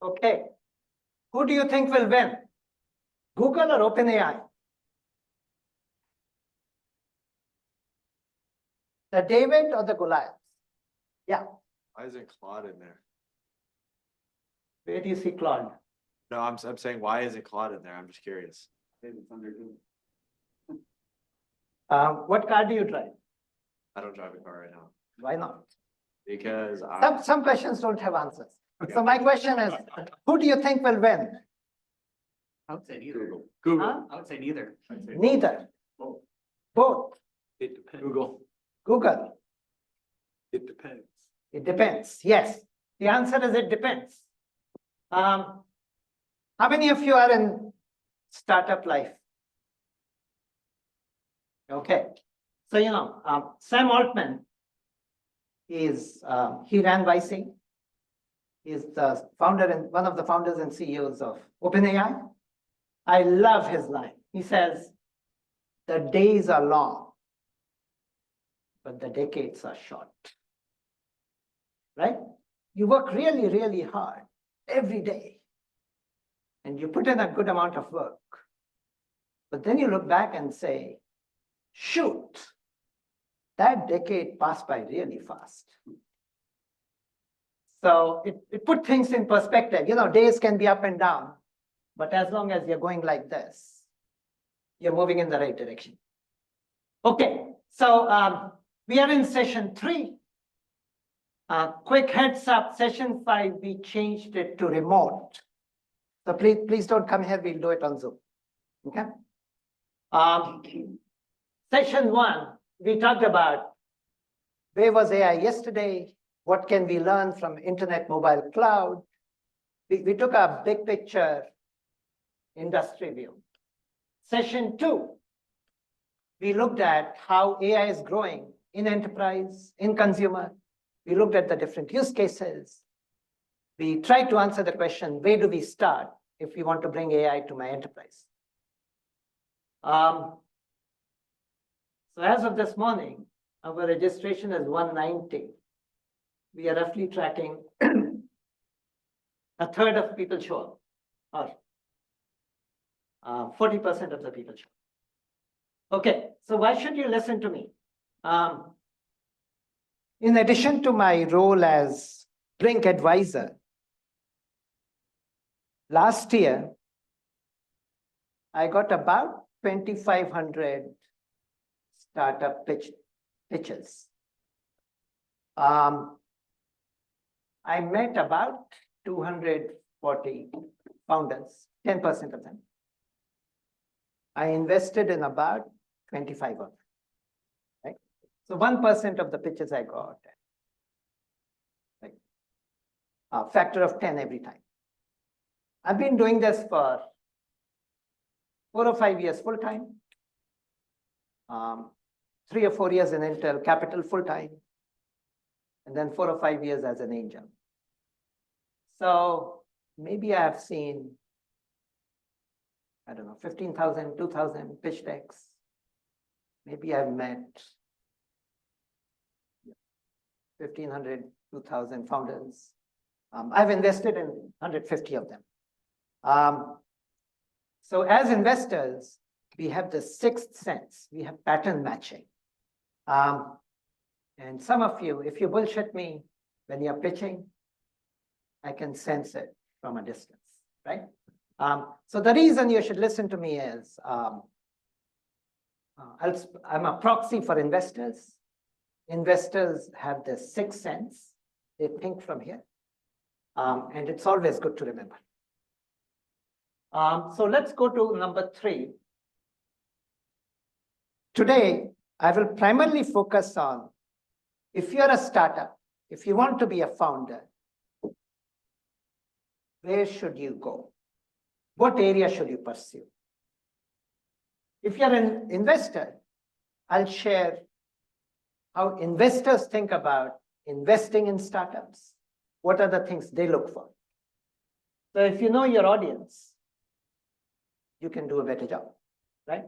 Okay. Who do you think will win? Google or OpenAI? The David or the Goliath? Yeah. Why isn't Claude in there? Where do you see Claude? No, I'm saying why isn't Claude in there? I'm just curious. What car do you drive? I don't drive a car right now Why not? because Some questions don't have answers. So my question is, who do you think will win? I would say neither. Google. Huh? I would say neither. Neither. Both. Both. It depends. Google. Google. It depends. It depends. Yes. The answer is it depends. How many of you are in startup life? Okay. So, Sam Altman is, he ran YC. He's the founder and one of the founders and CEOs of OpenAI. I love his line. He says, the days are long, but the decades are short. Right? You work really, really hard every day, and you put in a good amount of work. But then you look back and say, shoot, that decade passed by really fast. So it put things in perspective. Days can be up and down, but as long as you're going like this, you're moving in the right direction. Okay, so we are in session 3. Quick heads up, session 5, we changed it to remote. So please don't come here, we'll do it on Zoom. Okay? Session 1, we talked about where was AI yesterday, what can we learn from internet mobile cloud. We took a big picture industry view. Session 2, we looked at how AI is growing in enterprise, in consumer. We looked at the different use cases. We tried to answer the question, where do we start if we want to bring AI to my enterprise? So as of this morning, our registration is 190. We are roughly tracking a third of people show up, or 40% of the people show up. Okay, so why should you listen to me? In addition to my role as Brink advisor, last year, I got about 2,500 startup pitches. I met about 240 founders, 10% of them. I invested in about 25 of them. Right? So 1% of the pitches I got, like a factor of 10 every time. I've been doing this for 4 or 5 years full time, 3 or 4 years in Intel Capital full time, and then 4 or 5 years as an angel. So maybe I have seen, I don't know, 15,000, 2,000 pitch decks. Maybe I've met 1,500, 2,000 founders. I've invested in 150 of them. So as investors, we have the sixth sense. We have pattern matching. And some of you, if you bullshit me when you're pitching, I can sense it from a distance, right? So the reason you should listen to me is I'm a proxy for investors. Investors have the sixth sense. They think from here. And it's always good to remember. So let's go to number 3. Today, I will primarily focus on if you're a startup, if you want to be a founder, where should you go? What area should you pursue? If you're an investor, I'll share how investors think about investing in startups. What are the things they look for? So if you know your audience, you can do a better job, right?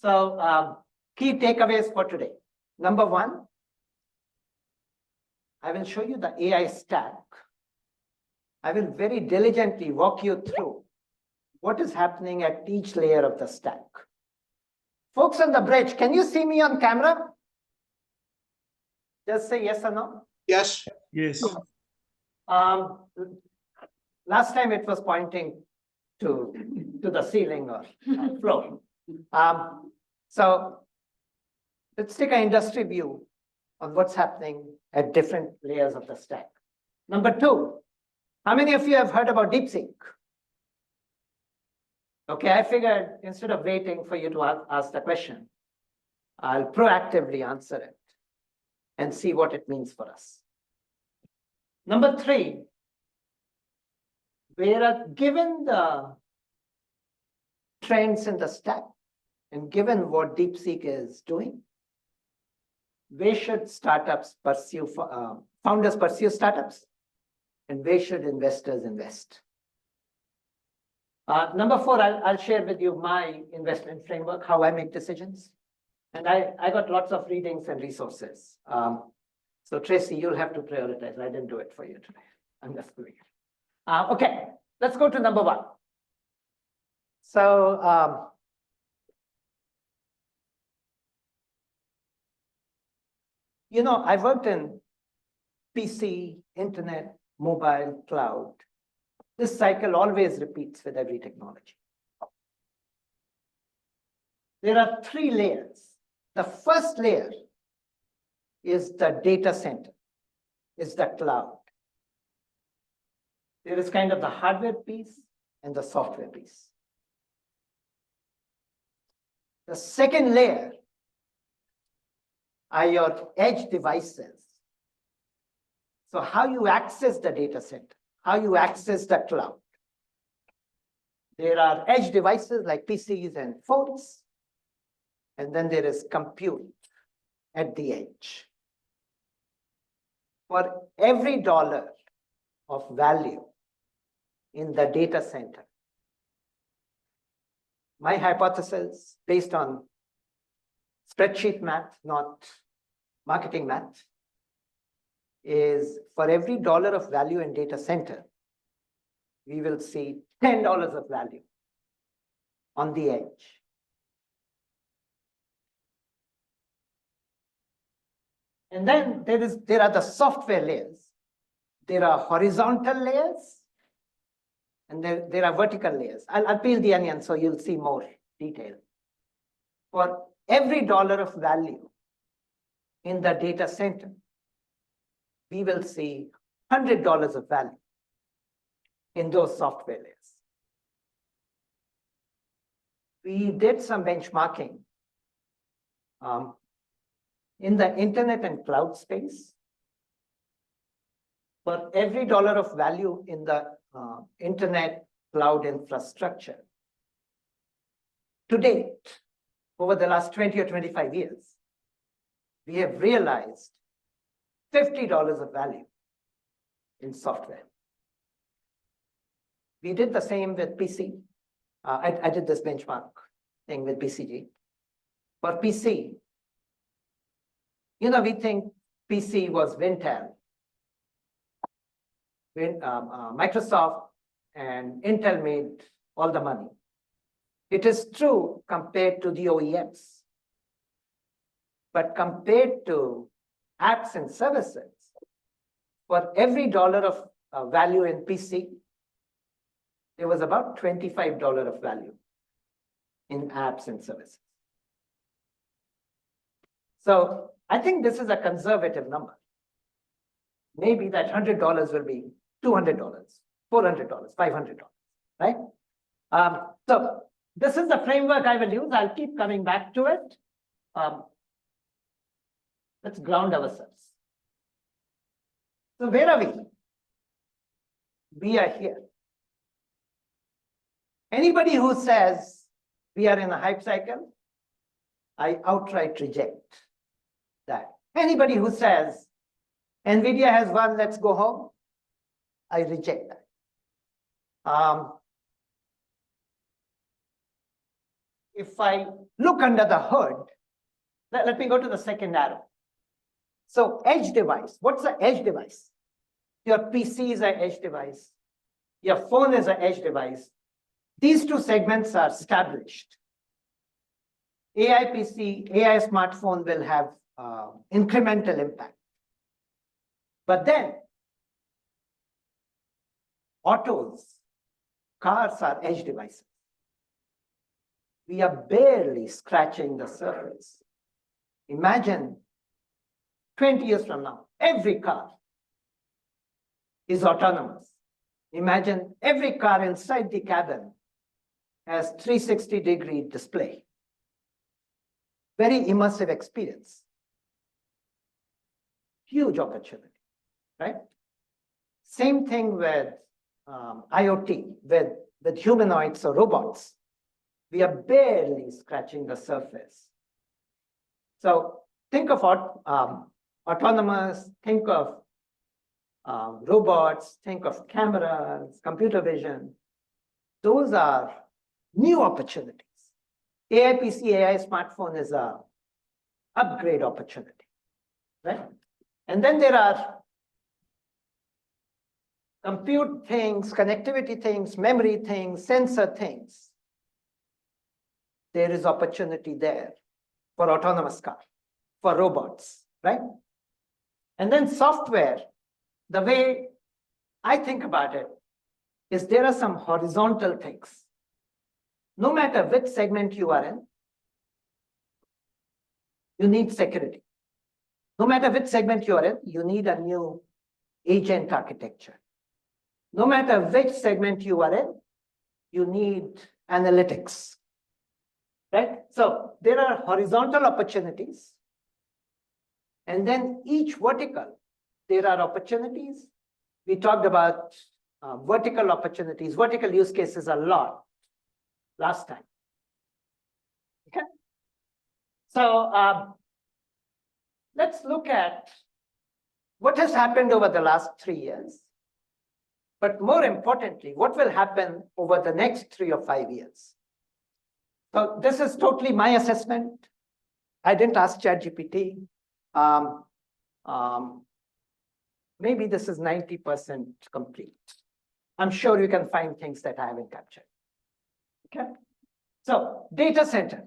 So key takeaways for today. Number 1, I will show you the AI stack I will very diligently walk you through what is happening at each layer of the stack. Folks on the bridge, can you see me on camera? Just say yes or no. Yes. Yes. Last time it was pointing to the ceiling or floor. So let's take an industry view on what's happening at different layers of the stack. Number two, how many of you have heard about DeepSeek? Okay, I figured instead of waiting for you to ask the question, I'll proactively answer it and see what it means for us. Number three, given the trends in the stack and given what DeepSeek is doing, where should startups pursue, founders pursue startups, and where should investors invest? Number four, I'll share with you my investment framework, how I make decisions. And I got lots of readings and resources. So Tracy, you'll have to prioritize. I didn't do it for you today. I'm just doing it. Okay, let's go to number one. So you know, I worked in PC, internet, mobile, cloud. This cycle always repeats with every technology. There are three layers. The first layer is the data center, is the cloud. There is kind of the hardware piece and the software piece. The second layer are your edge devices. So how you access the data center, how you access the cloud. There are edge devices like PCs and phones, and then there is compute at the edge. For every dollar of value in the data center, my hypothesis, based on spreadsheet math, not marketing math, is for every dollar of value in data center, we will see $10 of value on the edge. And then there are the software layers. There are horizontal layers, and there are vertical layers. I'll peel the onion so you'll see more detail. For every dollar of value in the data center, we will see $100 of value in those software layers. We did some benchmarking in the internet and cloud space. For every dollar of value in the internet cloud infrastructure, to date, over the last 20 or 25 years, we have realized $50 of value in software. We did the same with PC. I did this benchmark thing with BCG. For PC, you know, we think PC was Wintel. Microsoft and Intel made all the money. It is true compared to the OEMs. But compared to apps and services, for every dollar of value in PC, there was about $25 of value in apps and services. So I think this is a conservative number. Maybe that $100 will be $200, $400, $500, right? So this is the framework I will use. I'll keep coming back to it. Let's ground ourselves. So where are we? We are here. Anybody who says we are in a hype cycle, I outright reject that. Anybody who says NVIDIA has won, let's go home, I reject that. If I look under the hood, let me go to the second arrow. So edge device, what's the edge device? Your PC is an edge device. Your phone is an edge device. These two segments are established. AI PC, AI smartphone will have incremental impact. But then autos, cars are edge devices. We are barely scratching the surface. Imagine 20 years from now, every car is autonomous. Imagine every car inside the cabin has 360-degree display. Very immersive experience. Huge opportunity, right? Same thing with IoT, with humanoids or robots. We are barely scratching the surface. So think of autonomous, think of robots, think of cameras, computer vision. Those are new opportunities. AI PC, AI smartphone is a upgrade opportunity, right? And then there are compute things, connectivity things, memory things, sensor things. There is opportunity there for autonomous car, for robots, right? And then software, the way I think about it is there are some horizontal things. No matter which segment you are in, you need security. No matter which segment you are in, you need a new agent architecture. No matter which segment you are in, you need analytics, right? So there are horizontal opportunities. And then each vertical, there are opportunities. We talked about vertical opportunities, vertical use cases a lot last time. Okay. So let's look at what has happened over the last 3 years. But more importantly, what will happen over the next 3 or 5 years? So this is totally my assessment. I didn't ask ChatGPT. Maybe this is 90% complete. I'm sure you can find things that I haven't captured. Okay. So data center.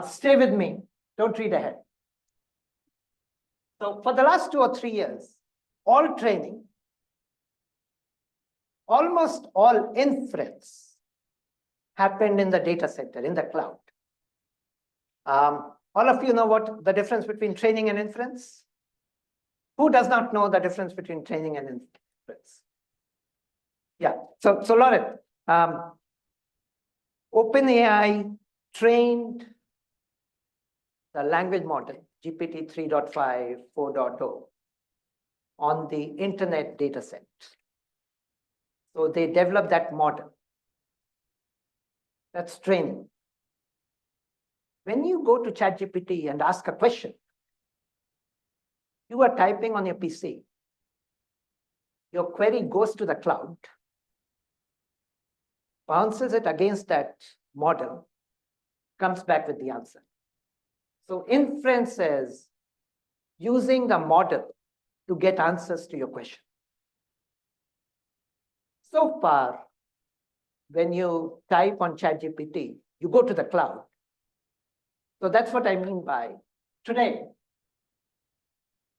Stay with me. Don't read ahead. So for the last 2 or 3 years, all training, almost all inference happened in the data center, in the cloud. All of you know what the difference between training and inference? Who does not know the difference between training and inference? Yeah, so Lauren, OpenAI trained the language model, GPT 3.5, 4.0, on the internet data set. So they developed that model. That's training. When you go to ChatGPT and ask a question, you are typing on your PC. Your query goes to the cloud, bounces it against that model, comes back with the answer. So inference is using the model to get answers to your question. So far, when you type on ChatGPT, you go to the cloud. So that's what I mean by today.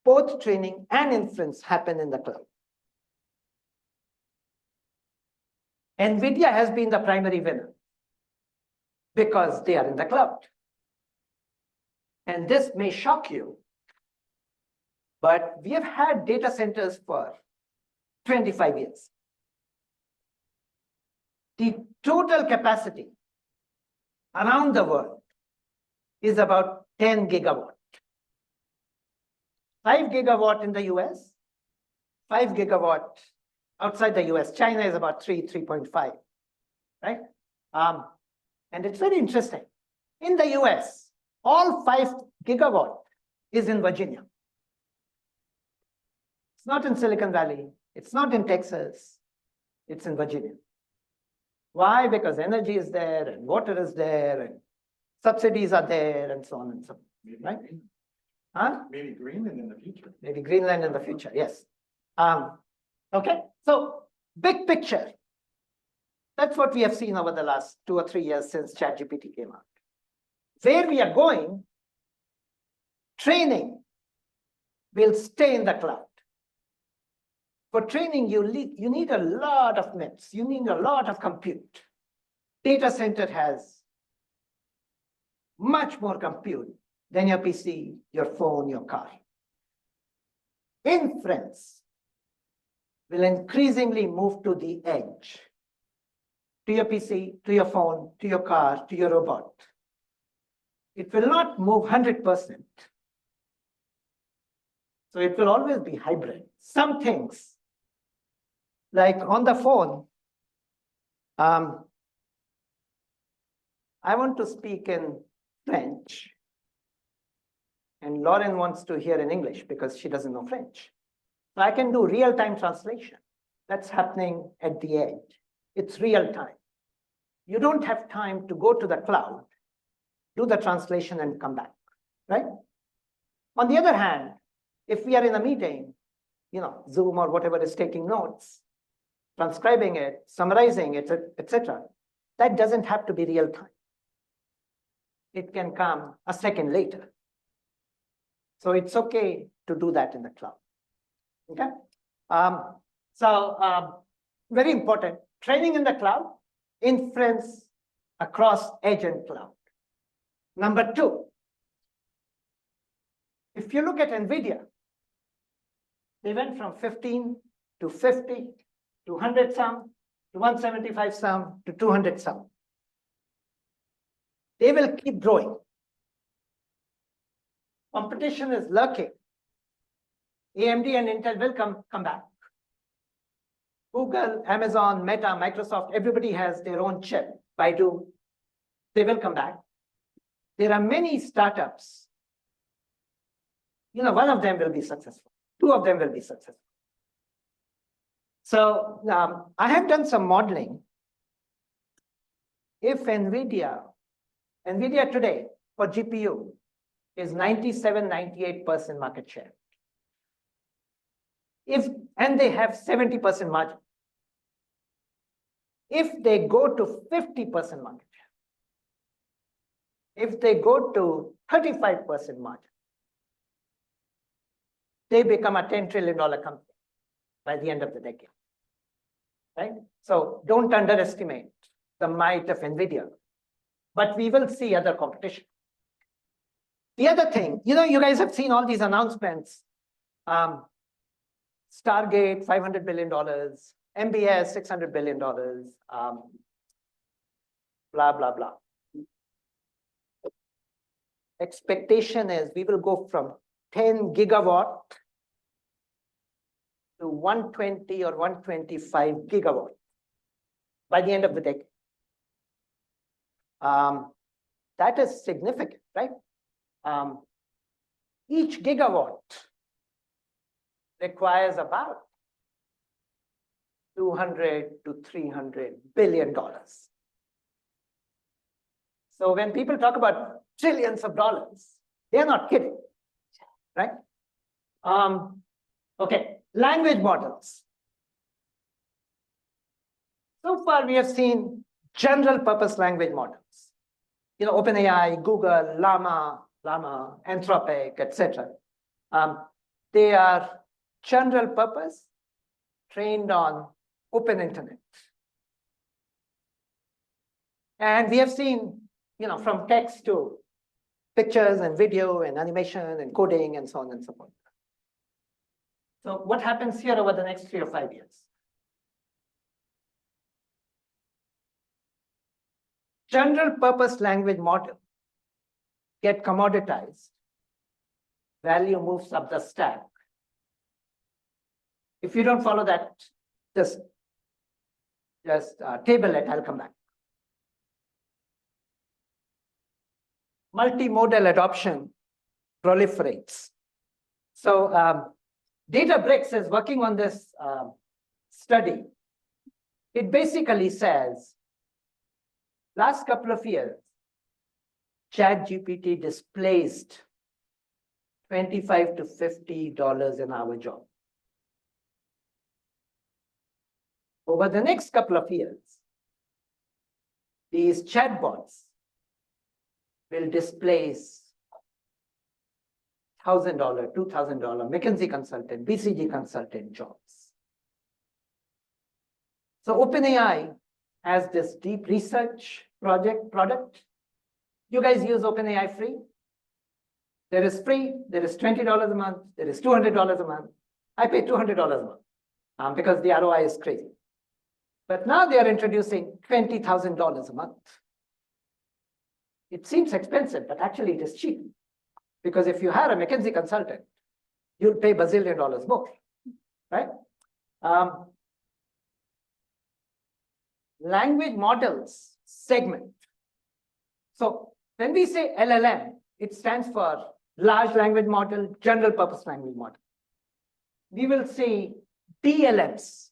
Both training and inference happen in the cloud. NVIDIA has been the primary winner because they are in the cloud. And this may shock you, but we have had data centers for 25 years. The total capacity around the world is about 10 gigawatt. 5 gigawatt in the US, 5 gigawatt outside the US. China is about 3.5, right? And it's very interesting. In the US, all 5 gigawatt is in Virginia. It's not in Silicon Valley. It's not in Texas. It's in Virginia. Why? Because energy is there and water is there and subsidies are there and so on and so on, right? Huh? Maybe Greenland in the future. Maybe Greenland in the future, yes. Okay, so big picture. That's what we have seen over the last 2 or 3 years since ChatGPT came out. Where we are going, training will stay in the cloud. For training, you need a lot of nets. You need a lot of compute. Data center has much more compute than your PC, your phone, your car. Inference will increasingly move to the edge, to your PC, to your phone, to your car, to your robot. It will not move 100%. So it will always be hybrid. Some things, like on the phone, I want to speak in French, and Lauren wants to hear in English because she doesn't know French. So I can do real-time translation. That's happening at the edge. It's real time. You don't have time to go to the cloud, do the translation and come back, right? On the other hand, if we are in a meeting, Zoom or whatever is taking notes, transcribing it, summarizing it, etc., that doesn't have to be real time. It can come a second later. So it's okay to do that in the cloud. Okay. Very important, training in the cloud, inference across edge and cloud. Number 2, if you look at NVIDIA, they went from 15 to 50 to 100 some, to 175 some, to 200 some. They will keep growing. Competition is lurking. AMD and Intel will come back. Google, Amazon, Meta, Microsoft, everybody has their own chip. Baidu, they will come back. There are many startups. One of them will be successful. 2 of them will be successful. So I have done some modeling. If NVIDIA today for GPU is 97, 98% market share. And they have 70% margin. If they go to 50% market share, if they go to 35% margin, they become a $10 trillion company by the end of the decade, right? So don't underestimate the might of NVIDIA, but we will see other competition. The other thing, you guys have seen all these announcements. Stargate, $500 billion, MBS, $600 billion, blah, blah, blah. Expectation is we will go from 10 gigawatt to 120 or 125 gigawatt by the end of the decade. That is significant, right? Each gigawatt requires about $200 to $300 billion. So when people talk about trillions of dollars, they're not kidding, right? Okay, language models. So far, we have seen general purpose language models. OpenAI, Google, Llama, Anthropic, etc. They are general purpose, trained on open internet. And we have seen, from text to pictures and video and animation and coding and so on and so forth. So what happens here over the next 3 or 5 years? General purpose language model get commoditized. Value moves up the stack. If you don't follow that, just table it, I'll come back. Multimodal adoption proliferates. So Databricks is working on this study. It basically says, last couple of years, ChatGPT displaced $25 to $50 an hour job. over the next couple of years, these chatbots will displace $1,000, $2,000 McKinsey consultant, BCG consultant jobs. So OpenAI has this deep research product. You guys use OpenAI free? There is free, there is $20 a month, there is $200 a month. I pay $200 a month because the ROI is crazy. But now they are introducing $20,000 a month. It seems expensive, but actually it is cheap. Because if you hire a McKinsey consultant, you'll pay bazillion dollars more, right? Language models segment. So when we say LLM, it stands for large language model, general purpose language model. We will see DLMs,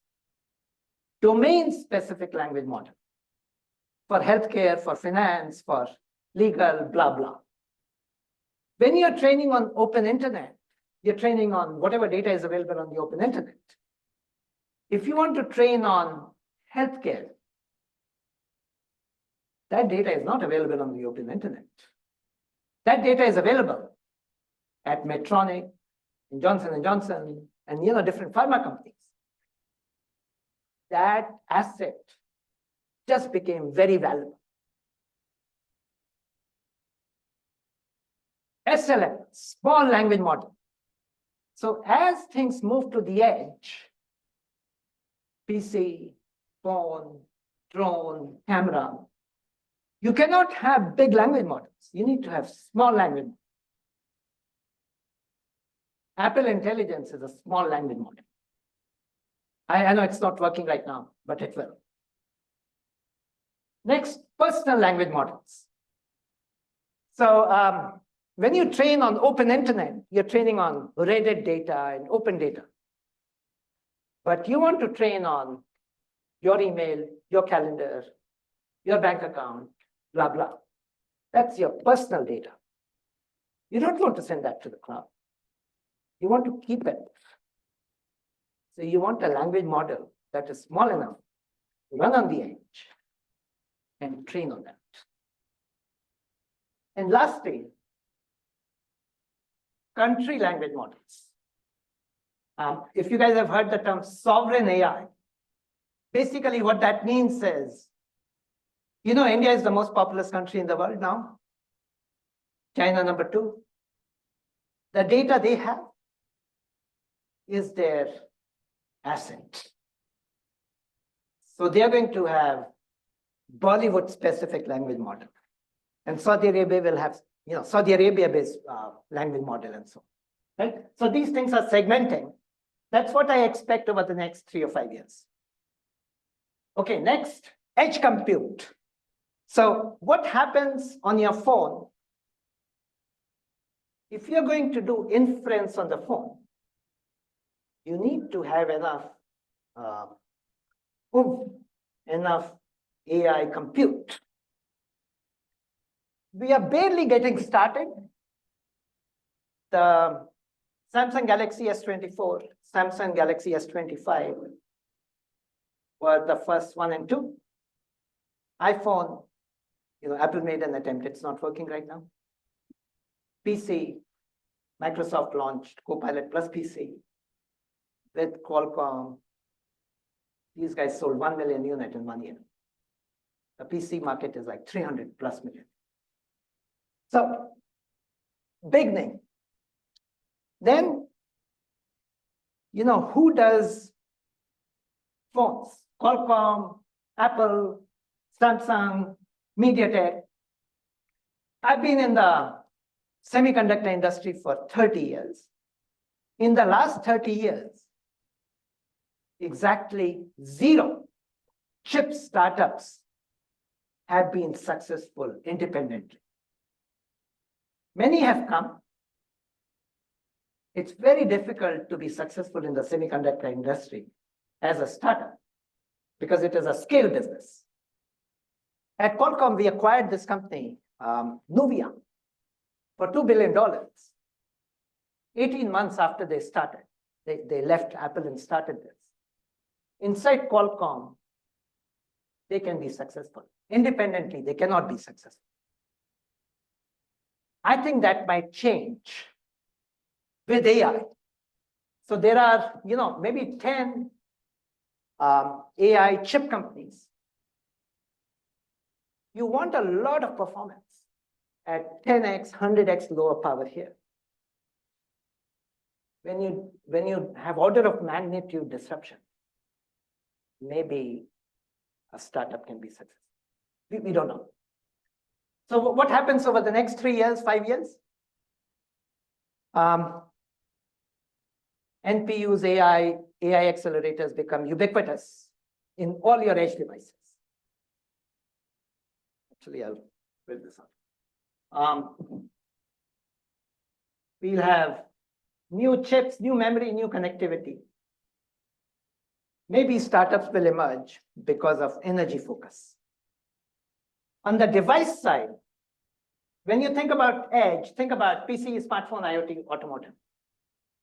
domain specific language model, for healthcare, for finance, for legal, blah, blah. When you're training on open internet, you're training on whatever data is available on the open internet. If you want to train on healthcare, that data is not available on the open internet. That data is available at Medtronic, in Johnson & Johnson, and different pharma companies. That asset just became very valuable. SLM, small language model. So as things move to the edge, PC, phone, drone, camera, you cannot have big language models. You need to have small language models. Apple Intelligence is a small language model. I know it's not working right now, but it will. Next, personal language models. So when you train on open internet, you're training on Reddit data and open data. But you want to train on your email, your calendar, your bank account, blah, blah. That's your personal data. You don't want to send that to the cloud. You want to keep it. So you want a language model that is small enough to run on the edge and train on that. And lastly, country language models. If you guys have heard the term sovereign AI, basically what that means is, India is the most populous country in the world now. China number 2. The data they have is their asset. So they are going to have Bollywood specific language model. And Saudi Arabia will have, Saudi Arabia based language model and so on. Right? So these things are segmenting. That's what I expect over the next 3 or 5 years. Okay, next, edge compute. So what happens on your phone? If you're going to do inference on the phone, you need to have enough AI compute. We are barely getting started. The Samsung Galaxy S24, Samsung Galaxy S25 were the first 1 and 2. iPhone, Apple made an attempt. It's not working right now. PC, Microsoft launched Copilot Plus PC with Qualcomm. These guys sold 1 million units in 1 year. The PC market is like 300 plus million. So, big name. Then, who does phones? Qualcomm, Apple, Samsung, MediaTek. I've been in the semiconductor industry for 30 years. In the last 30 years, exactly 0 chip startups have been successful independently. Many have come. It's very difficult to be successful in the semiconductor industry as a startup because it is a scale business. At Qualcomm, we acquired this company, Nuvia, for $2 billion. 18 months after they started, they left Apple and started this. inside Qualcomm, they can be successful. Independently, they cannot be successful. I think that might change with AI. So there are, maybe 10 AI chip companies. You want a lot of performance at 10x, 100x lower power here. When you have order of magnitude disruption, maybe a startup can be successful. We don't know. So what happens over the next 3 years, 5 years? NPUs, AI accelerators become ubiquitous in all your edge devices. Actually, I'll build this up. We'll have new chips, new memory, new connectivity. Maybe startups will emerge because of energy focus. On the device side, when you think about edge, think about PC, smartphone, IoT, automotive.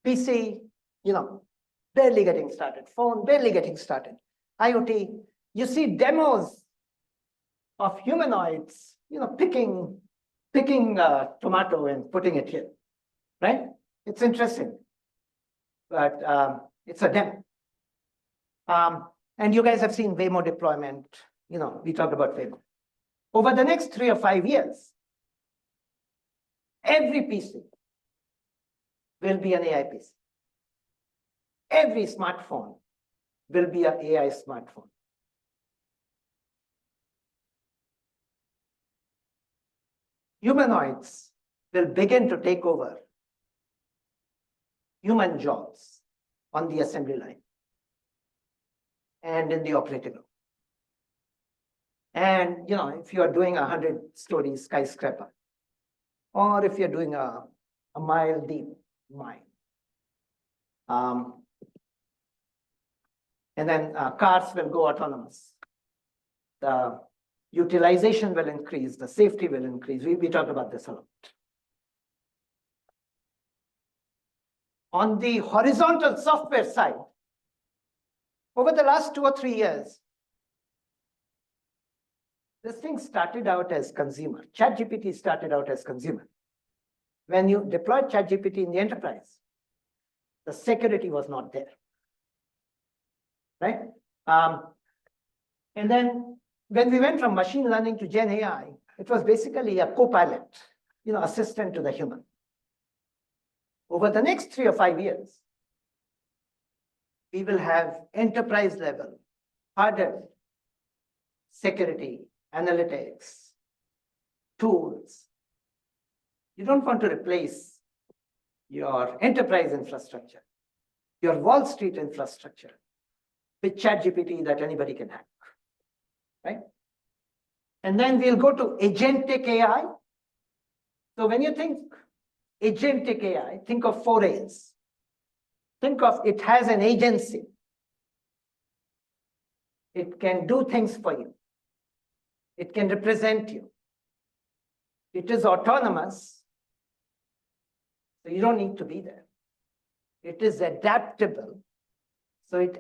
PC, barely getting started. Phone, barely getting started. IoT, you see demos of humanoids, picking tomato and putting it here, right? It's interesting, but it's a demo. And you guys have seen Waymo deployment. We talked about Waymo. Over the next 3 or 5 years, every PC will be an AI PC. Every smartphone will be an AI smartphone. Humanoids will begin to take over human jobs on the assembly line and in the operating room. And if you are doing a 100-story skyscraper, or if you're doing a mile deep mine, and then cars will go autonomous. The utilization will increase, the safety will increase. We talked about this a lot. On the horizontal software side, over the last 2 or 3 years, this thing started out as consumer. ChatGPT started out as consumer. When you deployed ChatGPT in the enterprise, the security was not there, right? And then when we went from machine learning to Gen AI, it was basically a co-pilot, assistant to the human. Over the next 3 or 5 years, we will have enterprise level, hardened security, analytics, tools. You don't want to replace your enterprise infrastructure, your Wall Street infrastructure with ChatGPT that anybody can hack, right? And then we'll go to agentic AI. So when you think agentic AI, think of 4 A's. Think of it has an agency. It can do things for you. It can represent you. It is autonomous, so you don't need to be there. It is adaptable, so it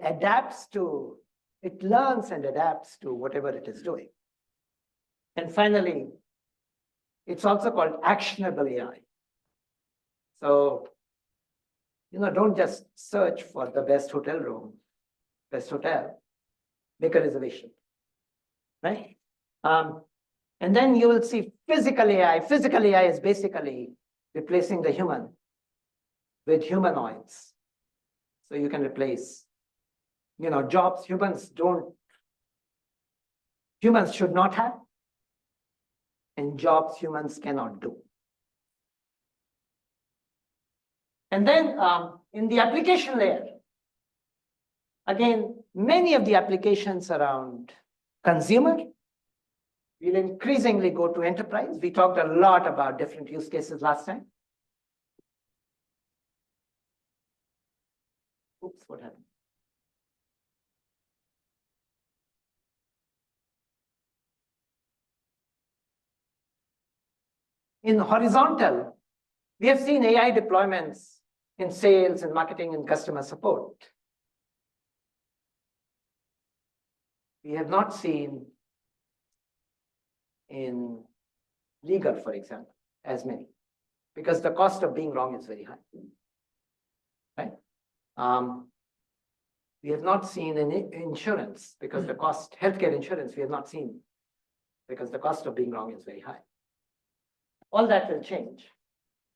learns and adapts to whatever it is doing. And finally, it's also called actionable AI. So, don't just search for the best hotel room, best hotel, make a reservation, right? And then you will see physical AI. Physical AI is basically replacing the human with humanoids. So you can replace, jobs humans should not have, and jobs humans cannot do. And then in the application layer, again, many of the applications around consumer will increasingly go to enterprise. We talked a lot about different use cases last time. Oops, what happened? In horizontal, we have seen AI deployments in sales and marketing and customer support. we have not seen in legal, for example, as many, because the cost of being wrong is very high. Right? We have not seen in insurance because the cost, healthcare insurance, we have not seen because the cost of being wrong is very high. All that will change.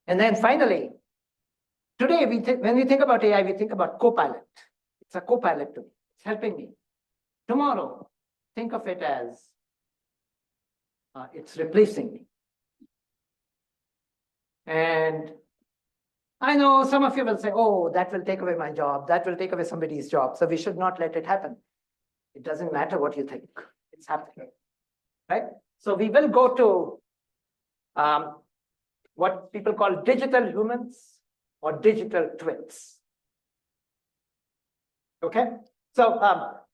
And then finally, today, when we think about AI, we think about Copilot. It's a Copilot to me. It's helping me. Tomorrow, think of it as it's replacing me. And I know some of you will say, oh, that will take away my job. That will take away somebody's job. So we should not let it happen. It doesn't matter what you think. It's happening. Right? So we will go to what people call digital humans or digital twins. Okay? So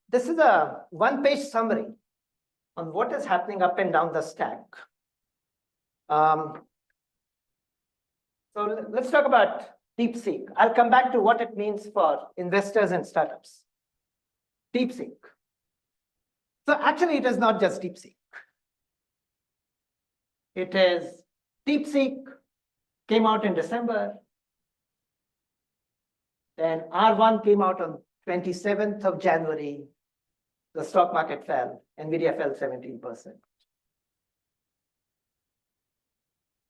this is a one-page summary on what is happening up and down the stack. So let's talk about DeepSeek. I'll come back to what it means for investors and startups. DeepSeek. So actually, it is not just DeepSeek. It is DeepSeek came out in December. Then R1 came out on 27th of January. The stock market fell. NVIDIA fell 17%.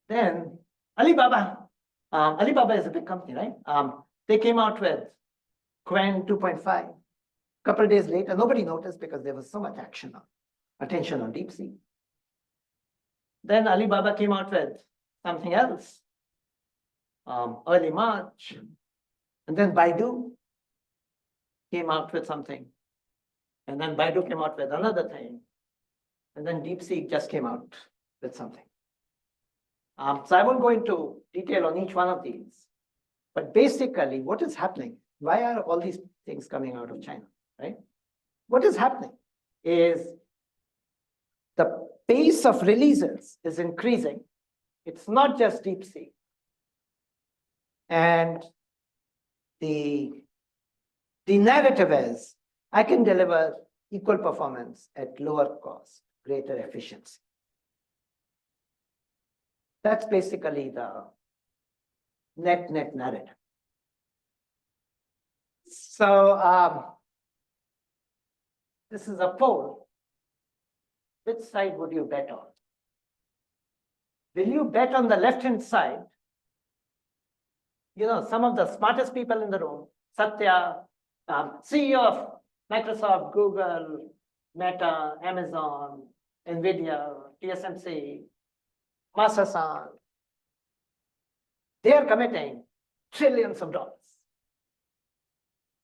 Then Alibaba. Alibaba is a big company, right? They came out with Qwen 2.5. A couple of days later, nobody noticed because there was so much attention on DeepSeek. Then Alibaba came out with something else, early March. And then Baidu came out with something. And then Baidu came out with another thing. And then DeepSeek just came out with something. So I won't go into detail on each one of these. But basically, what is happening? Why are all these things coming out of China, right? What is happening is the pace of releases is increasing. It's not just DeepSeek. And the narrative is, I can deliver equal performance at lower cost, greater efficiency. That's basically the net narrative. So this is a poll. Which side would you bet on? Will you bet on the left-hand side? You know, some of the smartest people in the room, Satya, CEO of Microsoft, Google, Meta, Amazon, NVIDIA, TSMC, Masa-san, they are committing trillions of dollars.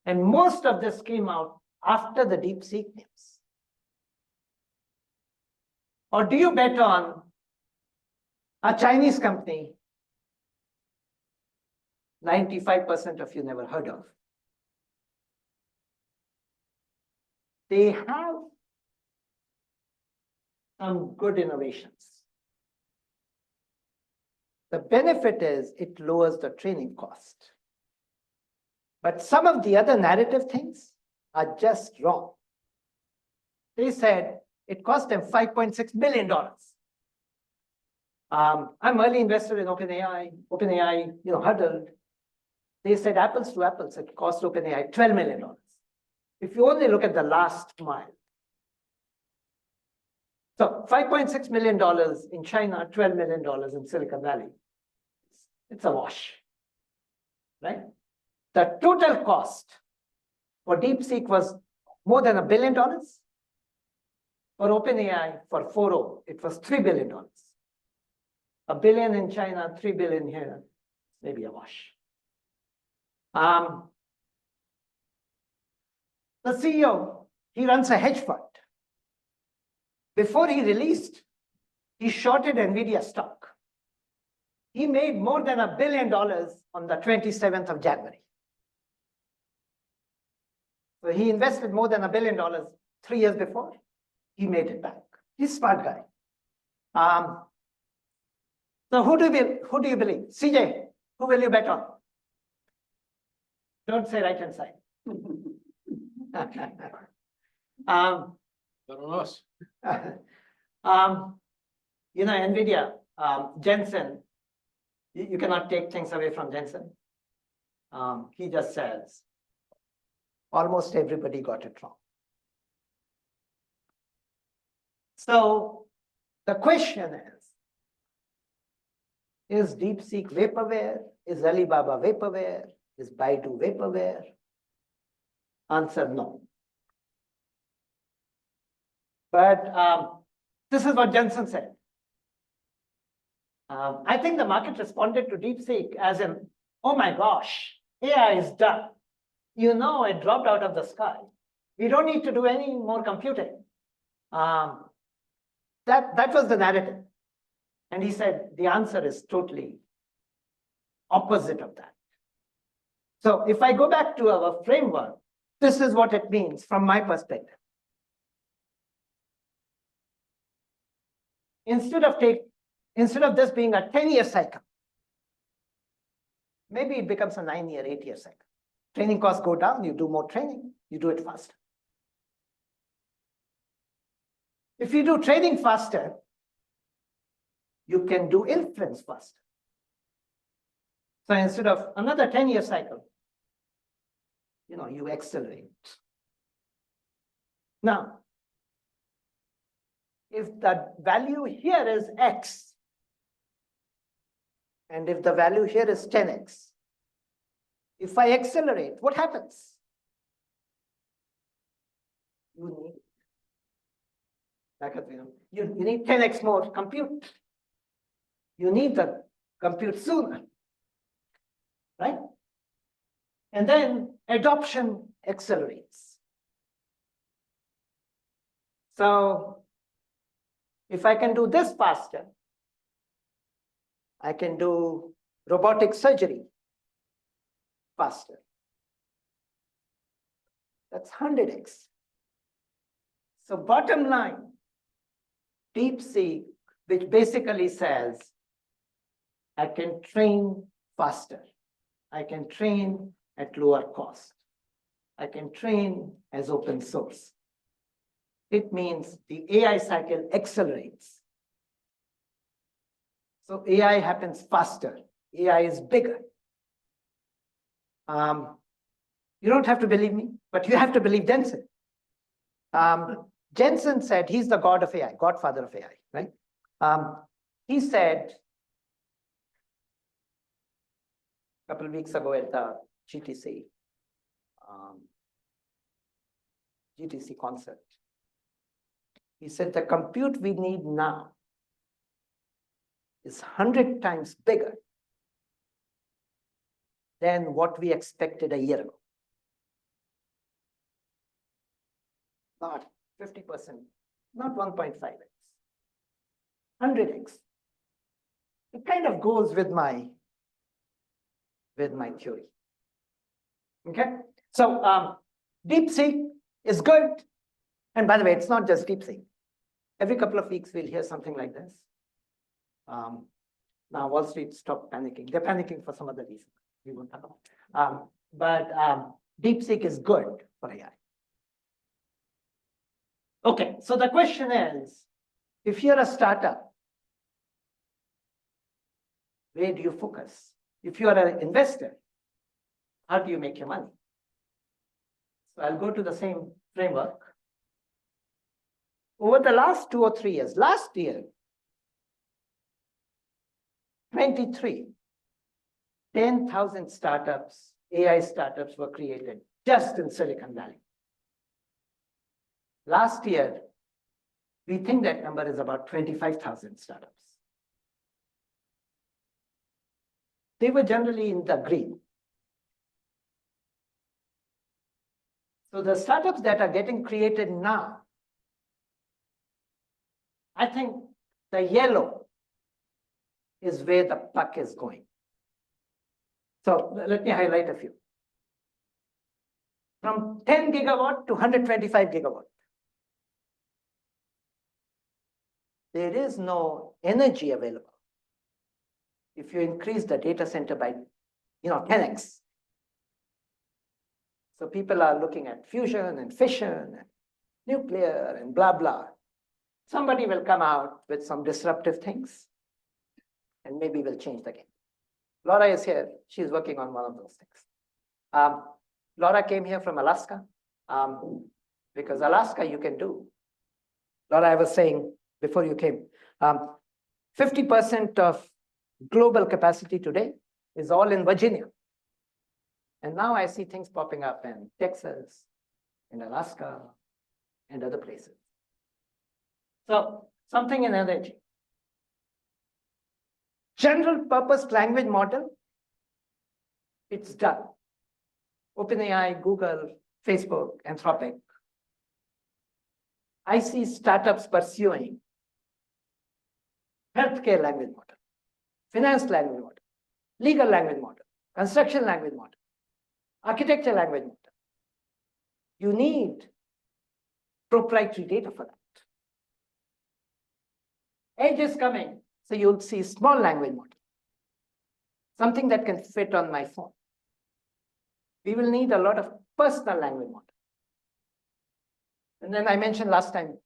And most of this came out after the DeepSeek news. Or do you bet on a Chinese company 95% of you never heard of? They have some good innovations. The benefit is it lowers the training cost. But some of the other narrative things are just wrong. They said it cost them $5.6 billion. I'm early investor in OpenAI. OpenAI, huddled. They said apples to apples, it cost OpenAI $12 million. If you only look at the last mile. So $5.6 million in China, $12 million in Silicon Valley. It's a wash, right? The total cost for DeepSeek was more than $1 billion. For OpenAI, for 4.0, it was $3 billion. $1 billion in China, $3 billion here, maybe a wash. The CEO, he runs a hedge fund. Before he released, he shorted NVIDIA stock. He made more than $1 billion on the 27th of January. So he invested more than $1 billion 3 years before. He made it back. He's a smart guy. So who do you believe? CJ, who will you bet on? Don't say right hand side. Not on us. NVIDIA, Jensen, you cannot take things away from Jensen. He just says, almost everybody got it wrong. So the question is DeepSeek vaporware? Is Alibaba vaporware? Is Baidu vaporware? Answer no. But this is what Jensen said. I think the market responded to DeepSeek as in, oh my gosh, AI is done. It dropped out of the sky. We don't need to do any more computing. That was the narrative. And he said, the answer is totally opposite of that. So if I go back to our framework, this is what it means from my perspective. Instead of this being a 10-year cycle, maybe it becomes a 9-year, 8-year cycle. Training costs go down, you do more training, you do it faster. If you do training faster, you can do inference faster. So instead of another 10-year cycle, you accelerate. Now, if the value here is X, and if the value here is 10X, if I accelerate, what happens? You need 10X more compute. You need the compute sooner, right? And then adoption accelerates. So if I can do this faster, I can do robotic surgery faster. That's 100X. So bottom line, DeepSeek, which basically says, I can train faster. I can train at lower cost. I can train as open source. It means the AI cycle accelerates. So AI happens faster. AI is bigger. You don't have to believe me, but you have to believe Jensen. Jensen said he's the god of AI, godfather of AI, right? He said a couple of weeks ago at the GTC concert, he said the compute we need now is 100 times bigger than what we expected a year ago. Not 50%, not 1.5x, 100x. It kind of goes with my theory. Okay, so DeepSeek is good. And by the way, it's not just DeepSeek. Every couple of weeks, we'll hear something like this. Now, Wall Street stopped panicking. They're panicking for some other reason. We won't talk about. But DeepSeek is good for AI. Okay, so the question is, if you're a startup, where do you focus? If you are an investor, how do you make your money? So I'll go to the same framework. Over the last 2 or 3 years, last year, 23, 10,000 startups, AI startups were created just in Silicon Valley. Last year, we think that number is about 25,000 startups. They were generally in the green. So the startups that are getting created now, I think the yellow is where the puck is going. So let me highlight a few. From 10 gigawatt to 125 gigawatt. There is no energy available. If you increase the data center by 10x. So people are looking at fusion and fission and nuclear and blah, blah. Somebody will come out with some disruptive things and maybe we'll change the game. Laura is here. She's working on one of those things. Laura came here from Alaska because Alaska you can do. Laura, I was saying before you came, 50% of global capacity today is all in Virginia. And now I see things popping up in Texas, in Alaska, and other places. So something in energy. General purpose language model, it's done. OpenAI, Google, Facebook, Anthropic. I see startups pursuing healthcare language model, finance language model, legal language model, construction language model, architecture language model. You need proprietary data for that. Edge is coming, so you'll see small language model, something that can fit on my phone. We will need a lot of personal language model. And then I mentioned last time,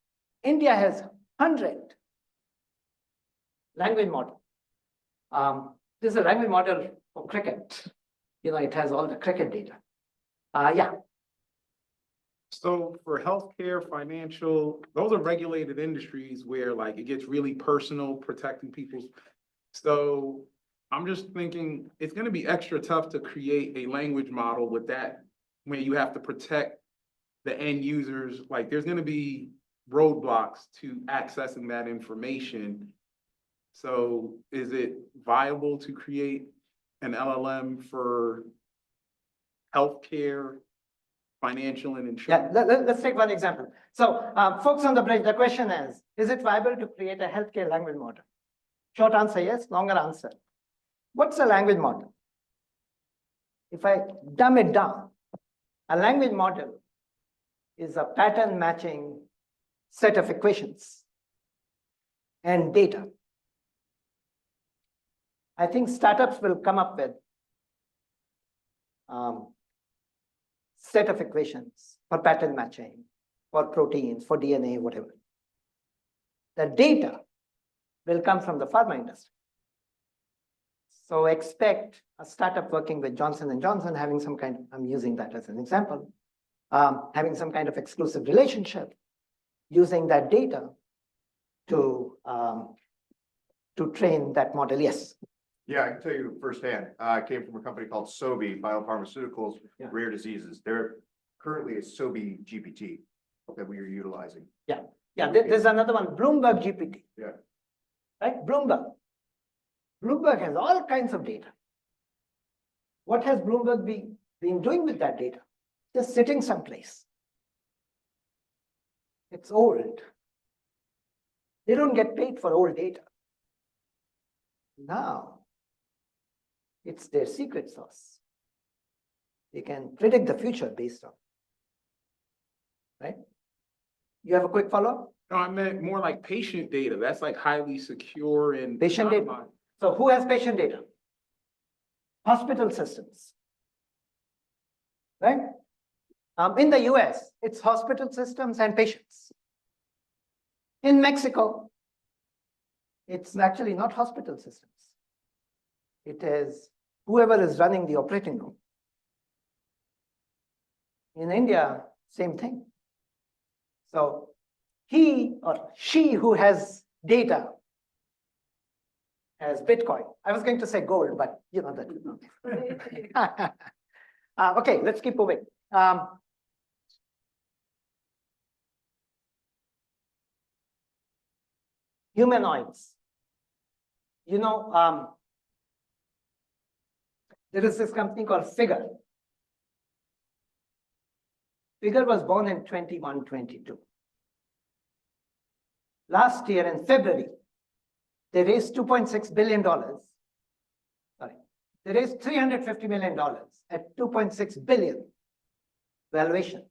India has 100 language model. This is a language model for cricket. It has all the cricket data. Yeah. So for healthcare, financial, those are regulated industries where like it gets really personal, protecting people's. So I'm just thinking it's going to be extra tough to create a language model with that, where you have to protect the end users. Like there's going to be roadblocks to accessing that information. So is it viable to create an LLM for healthcare, financial, and insurance? Yeah, let's take one example. So folks on the bridge, the question is it viable to create a healthcare language model? Short answer, yes. Longer answer. What's a language model? If I dumb it down, a language model is a pattern matching set of equations and data. I think startups will come up with set of equations for pattern matching, for proteins, for DNA, whatever. The data will come from the pharma industry. So expect a startup working with Johnson & Johnson having some kind, I'm using that as an example, having some kind of exclusive relationship, using that data to train that model. Yes. Yeah, I can tell you firsthand. I came from a company called Sobi Biopharmaceuticals, Yeah. Rare Diseases. They're currently a Sobi GPT that we are utilizing. Yeah, there's another one, Bloomberg GPT. Yeah. Right, Bloomberg. Bloomberg has all kinds of data. What has Bloomberg been doing with that data? Just sitting someplace. It's old. They don't get paid for old data. Now, it's their secret sauce. They can predict the future based on, right? You have a quick follow-up? No, I meant more like patient data. That's like highly secure and. Patient data. So who has patient data? Hospital systems, right? In the US, it's hospital systems and patients. In Mexico, it's actually not hospital systems. It is whoever is running the operating room. In India, same thing. So he or she who has data has Bitcoin. I was going to say gold, but you know that. Okay, let's keep moving. Humanoids. You know, there is this company called Figure. Figure was born in 21-22. Last year in February, they raised $2.6 billion. Sorry, they raised $350 million at $2.6 billion valuation.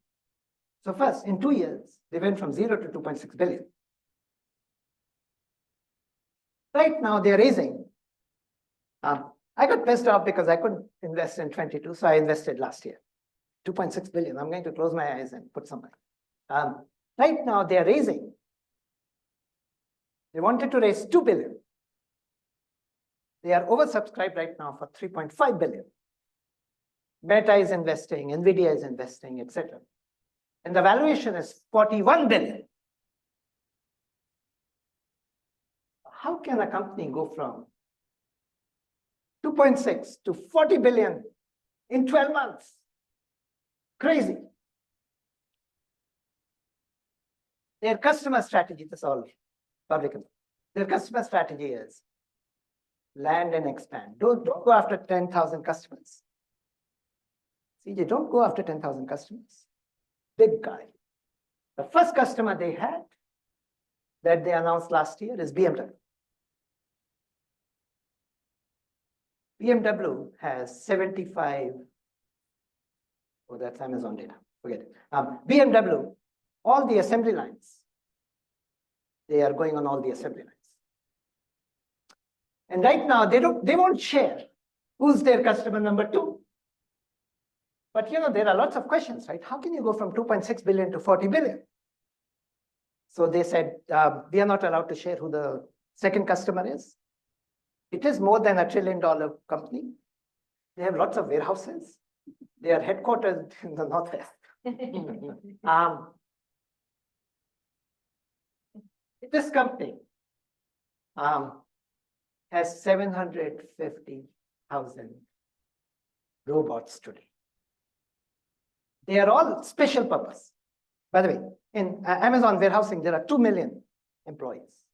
So first, in 2 years, they went from 0 to 2.6 billion. Right now, they're raising. I got pissed off because I couldn't invest in 22, so I invested last year. 2.6 billion. I'm going to close my eyes and put some money. Right now, they are raising. They wanted to raise 2 billion. They are oversubscribed right now for 3.5 billion. Meta is investing, Nvidia is investing, etc. And the valuation is 41 billion. How can a company go from 2.6 to 40 billion in 12 months? Crazy. Their customer strategy, that's all public. Their customer strategy is land and expand. Don't go after 10,000 customers. CJ, don't go after 10,000 customers. Big guy. The first customer they had that they announced last year is BMW. BMW has 75, oh, that's Amazon data, forget it. BMW, all the assembly lines, they are going on all the assembly lines. And right now, they won't share who's their customer number 2. But there are lots of questions, right? How can you go from 2.6 billion to 40 billion? So they said, we are not allowed to share who the second customer is. It is more than $1 trillion company. They have lots of warehouses. They are headquartered in the Northwest. This company has 750,000 robots today. They are all special purpose. By the way, in Amazon warehousing, there are 2 million employees.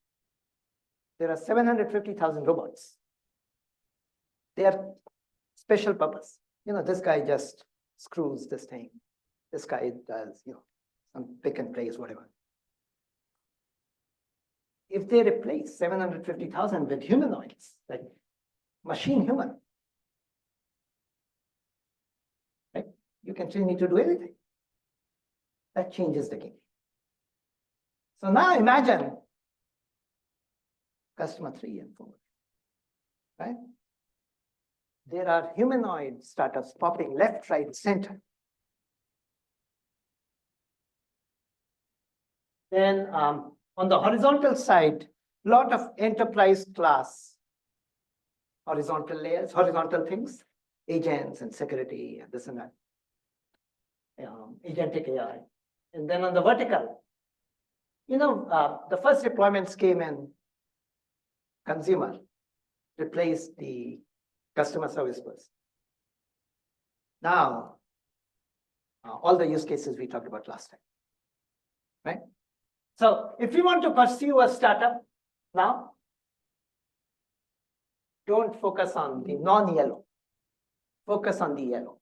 There are 750,000 robots. They are special purpose. This guy just screws this thing. This guy does, some pick and place, whatever. If they replace 750,000 with humanoids, like machine human, right? You can still need to do anything. That changes the game. So now imagine customer 3 and 4, right? There are humanoid startups popping left, right, center. Then on the horizontal side, a lot of enterprise class horizontal layers, horizontal things, agents and security and this and that, agentic AI. And then on the vertical, the first deployments came in consumer, replaced the customer service person. Now, all the use cases we talked about last time, right? So if you want to pursue a startup now, don't focus on the non-yellow. Focus on the yellow.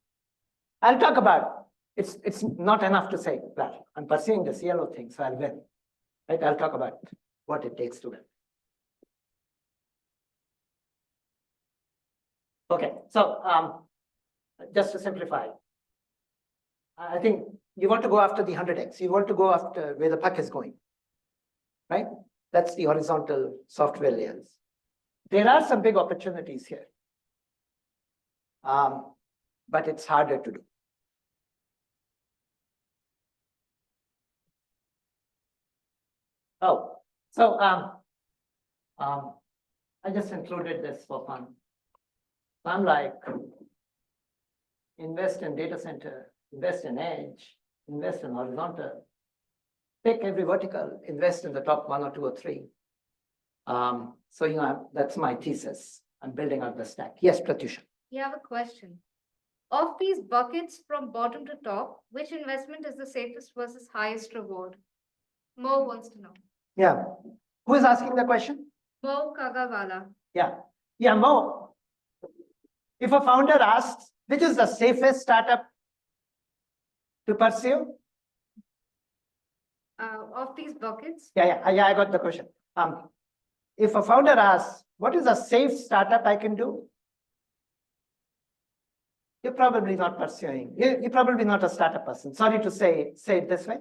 I'll talk about, it's not enough to say, well, I'm pursuing this yellow thing, so I'll win. Right? I'll talk about what it takes to win. Okay, so just to simplify, I think you want to go after the 100x. You want to go after where the puck is going, right? That's the horizontal software layers. There are some big opportunities here, but it's harder to do. Oh, so I just included this for fun. I'm like, invest in data center, invest in edge, invest in horizontal, pick every vertical, invest in the top 1 or 2 or 3. So, that's my thesis. I'm building out the stack. Yes, Pratyusha. You have a question. Of these buckets from bottom to top, which investment is the safest versus highest reward? Mo wants to know. Yeah. Who is asking the question? Mo Kagawala. Yeah. Yeah, Mo. If a founder asks, which is the safest startup to pursue? Of these buckets? Yeah, I got the question. If a founder asks, what is a safe startup I can do? You're probably not pursuing. You're probably not a startup person. Sorry to say it this way.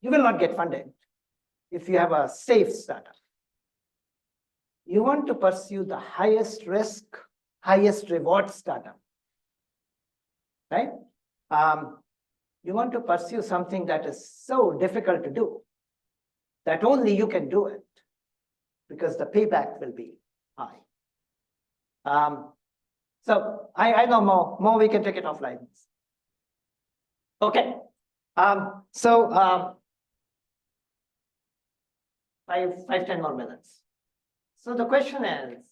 You will not get funded if you have a safe startup. You want to pursue the highest risk, highest reward startup, right? you want to pursue something that is so difficult to do that only you can do it because the payback will be high. So I know more we can take it offline. Okay. So 10 more minutes. So the question is,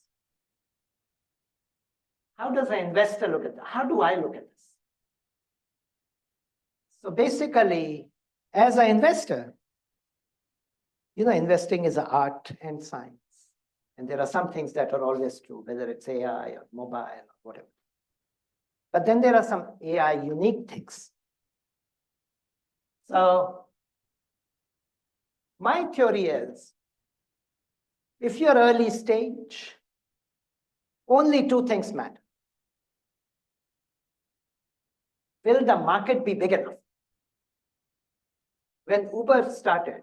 how does an investor look at that? How do I look at this? So basically, as an investor, investing is an art and science. And there are some things that are always true, whether it's AI or mobile or whatever. But then there are some AI unique things. So my theory is, if you're early stage, only two things matter. Will the market be big enough? When Uber started,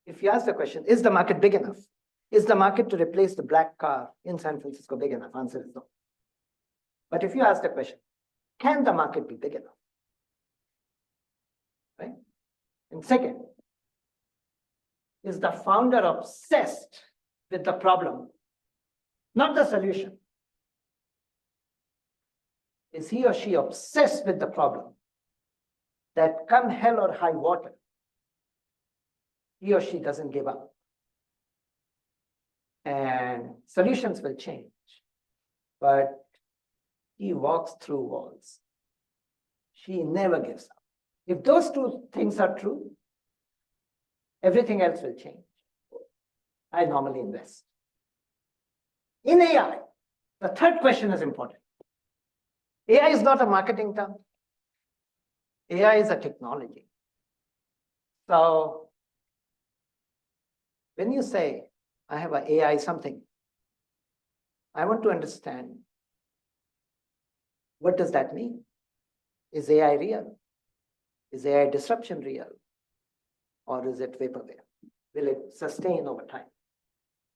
if you ask the question, is the market big enough? Is the market to replace the black car in San Francisco big enough? Answer is no. But if you ask the question, can the market be big enough? Right? And second, is the founder obsessed with the problem, not the solution? Is he or she obsessed with the problem that come hell or high water, he or she doesn't give up? And solutions will change, but he walks through walls. She never gives up. If those two things are true, everything else will change. I normally invest. In AI, the third question is important. AI is not a marketing term. AI is a technology. So when you say, I have an AI something, I want to understand, what does that mean? Is AI real? Is AI disruption real? Or is it vaporware? Will it sustain over time?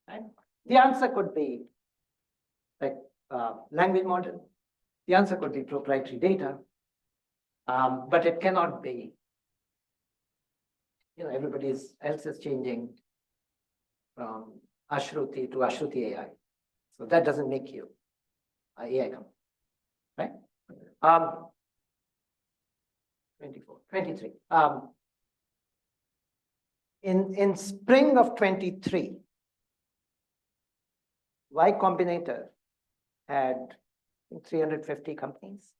Right? The answer could be like language model. The answer could be proprietary data, but it cannot be, everybody else is changing from Ashruti to Ashruti AI. So that doesn't make you an AI company, right? 24, 23. In spring of 23, Y Combinator had 350 companies.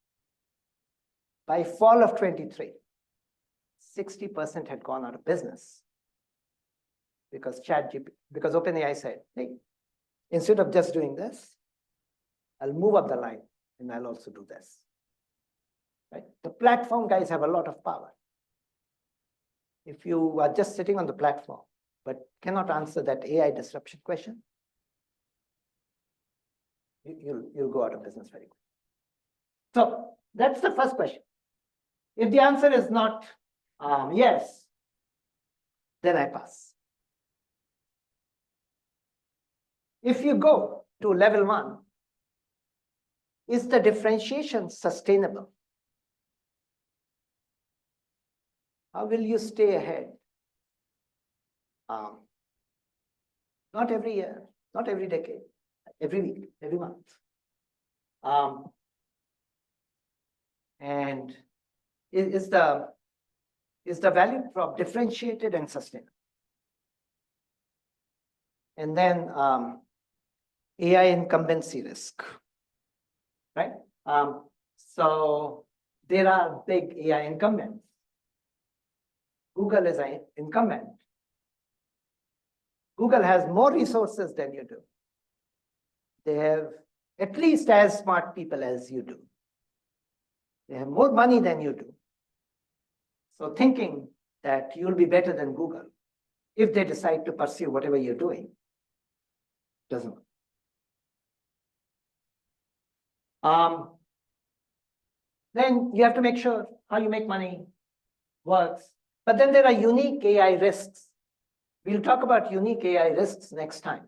By fall of 23, 60% had gone out of business because OpenAI said, hey, instead of just doing this, I'll move up the line and I'll also do this. Right? The platform guys have a lot of power. If you are just sitting on the platform, but cannot answer that AI disruption question, you'll go out of business very quickly. So that's the first question. If the answer is not yes, then I pass. If you go to level 1, is the differentiation sustainable? How will you stay ahead? Not every year, not every decade, every week, every month. And is the value prop differentiated and sustainable? And then AI incumbency risk, right? So there are big AI incumbents. Google is an incumbent. Google has more resources than you do. They have at least as smart people as you do. They have more money than you do. So thinking that you'll be better than Google, if they decide to pursue whatever you're doing, doesn't work. Then you have to make sure how you make money works. But then there are unique AI risks. We'll talk about unique AI risks next time.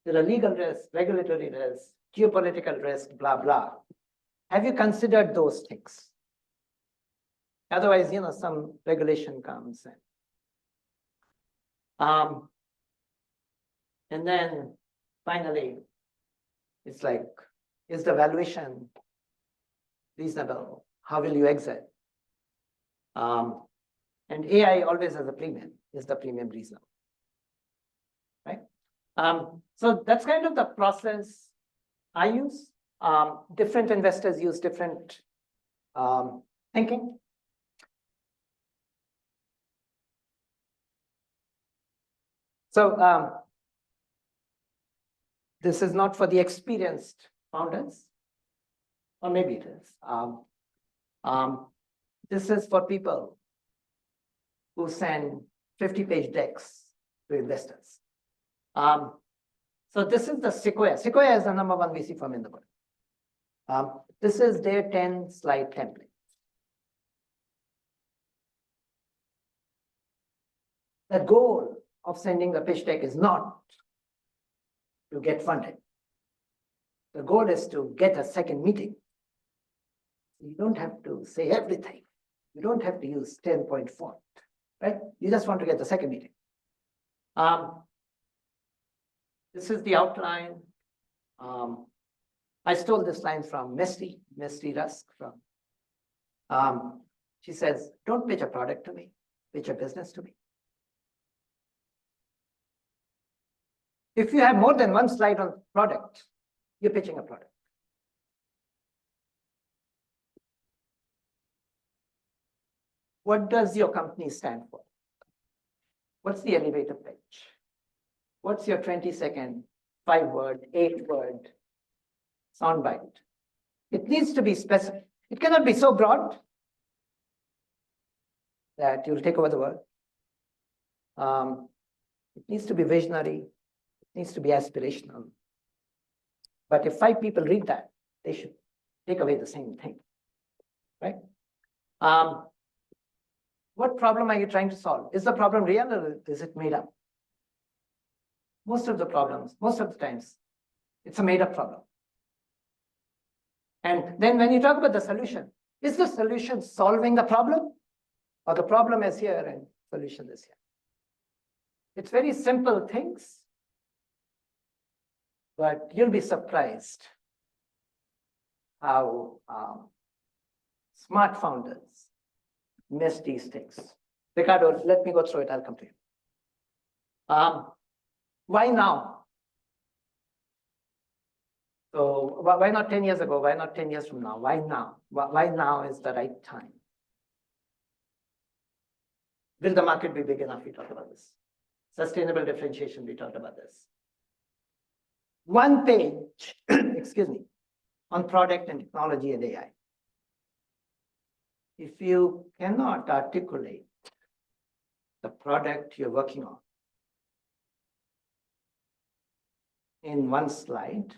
There are legal risks, regulatory risks, geopolitical risk, blah, blah. Have you considered those things? Otherwise, some regulation comes in. And then finally, it's like, is the valuation reasonable? How will you exit? And AI always has a premium. Is the premium reasonable? Right? So that's kind of the process I use. Different investors use different thinking. So this is not for the experienced founders, or maybe it is. This is for people who send 50-page decks to investors. So this is the Sequoia. Sequoia is the #1 VC firm in the world. This is their 10-slide template. The goal of sending the pitch deck is not to get funded. The goal is to get a second meeting. You don't have to say everything. You don't have to use 10-point font, right? You just want to get the second meeting. This is the outline. I stole this line from Misty Rusk. She says, don't pitch a product to me, pitch a business to me. If you have more than one slide on product, you're pitching a product. What does your company stand for? What's the elevator pitch? What's your 20-second, 5-word, 8-word soundbite? It needs to be specific. It cannot be so broad that you'll take over the world. It needs to be visionary. It needs to be aspirational. But if 5 people read that, they should take away the same thing, right? What problem are you trying to solve? Is the problem real or is it made up? Most of the times, it's a made up problem. And then when you talk about the solution, is the solution solving the problem? Or the problem is here and solution is here? It's very simple things, but you'll be surprised how smart founders miss these things. Ricardo, let me go through it, I'll come to you. Why now? So why not 10 years ago? Why not 10 years from now? Why now? Why now is the right time? Will the market be big enough? We talked about this. Sustainable differentiation, we talked about this. One page, excuse me, on product and technology and AI. If you cannot articulate the product you're working on in one slide,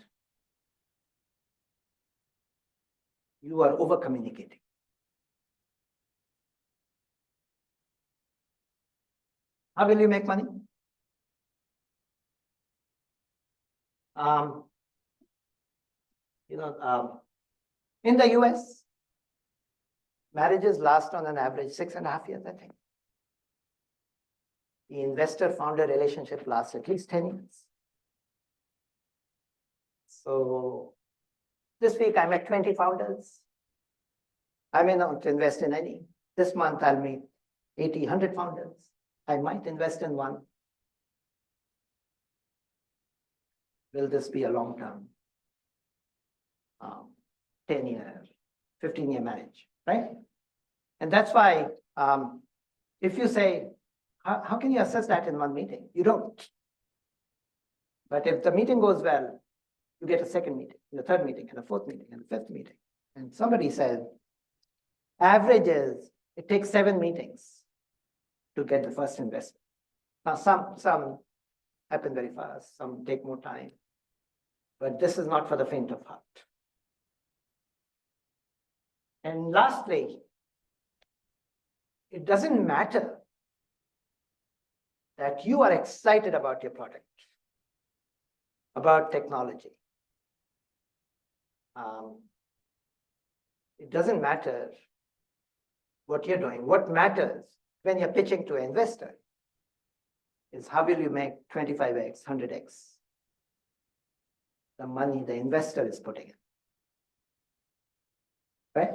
you are over communicating. How will you make money? In the US, marriages last on an average 6.5 years, I think. The investor-founder relationship lasts at least 10 years. So this week I met 20 founders. I may not invest in any. This month I'll meet 80, 100 founders. I might invest in one. Will this be a long-term 10-year, 15-year marriage, right? And that's why if you say, how can you assess that in one meeting? You don't. But if the meeting goes well, you get a second meeting, and a third meeting, and a fourth meeting, and a fifth meeting. And somebody said, average is, it takes 7 meetings to get the first investment. Now, some happen very fast, some take more time. But this is not for the faint of heart. And lastly, it doesn't matter that you are excited about your product, about technology. It doesn't matter what you're doing. What matters when you're pitching to an investor is how will you make 25x, 100x the money the investor is putting in. Right?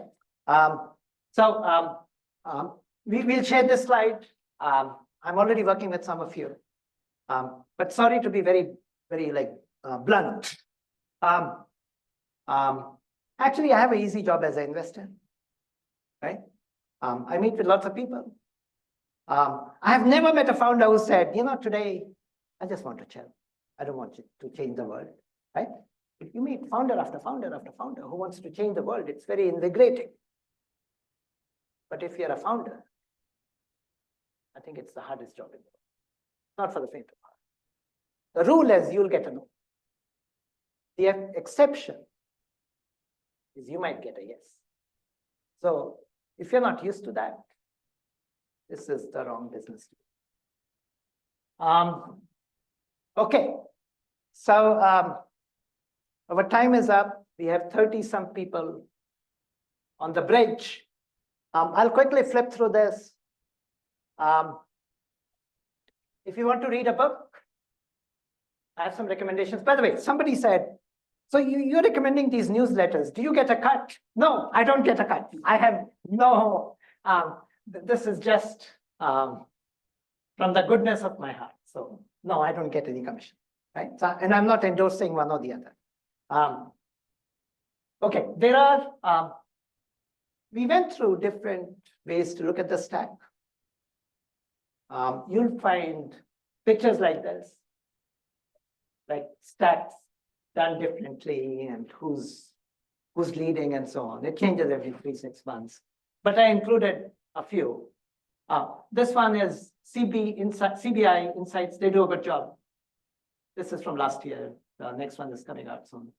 We'll share this slide. I'm already working with some of you. But sorry to be very, very blunt. Actually, I have an easy job as an investor, right? I meet with lots of people. I have never met a founder who said, today I just want to chill. I don't want to change the world, right? If you meet founder after founder after founder who wants to change the world, it's very invigorating. But if you're a founder, I think it's the hardest job in the world. Not for the faint of heart. The rule is you'll get a no. The exception is you might get a yes. So if you're not used to that, this is the wrong business to do. Okay, so our time is up. We have 30-some people on the bridge. I'll quickly flip through this. If you want to read a book, I have some recommendations. By the way, somebody said, so you're recommending these newsletters. Do you get a cut? No, I don't get a cut. I have no, this is just from the goodness of my heart. So no, I don't get any commission, right? So, and I'm not endorsing one or the other. Okay, there are, we went through different ways to look at the stack. You'll find pictures like this, like stacks done differently and who's leading and so on. It changes every 3-6 months. But I included a few. This one is CBI Insights. They do a good job. This is from last year. The next one is coming out soon.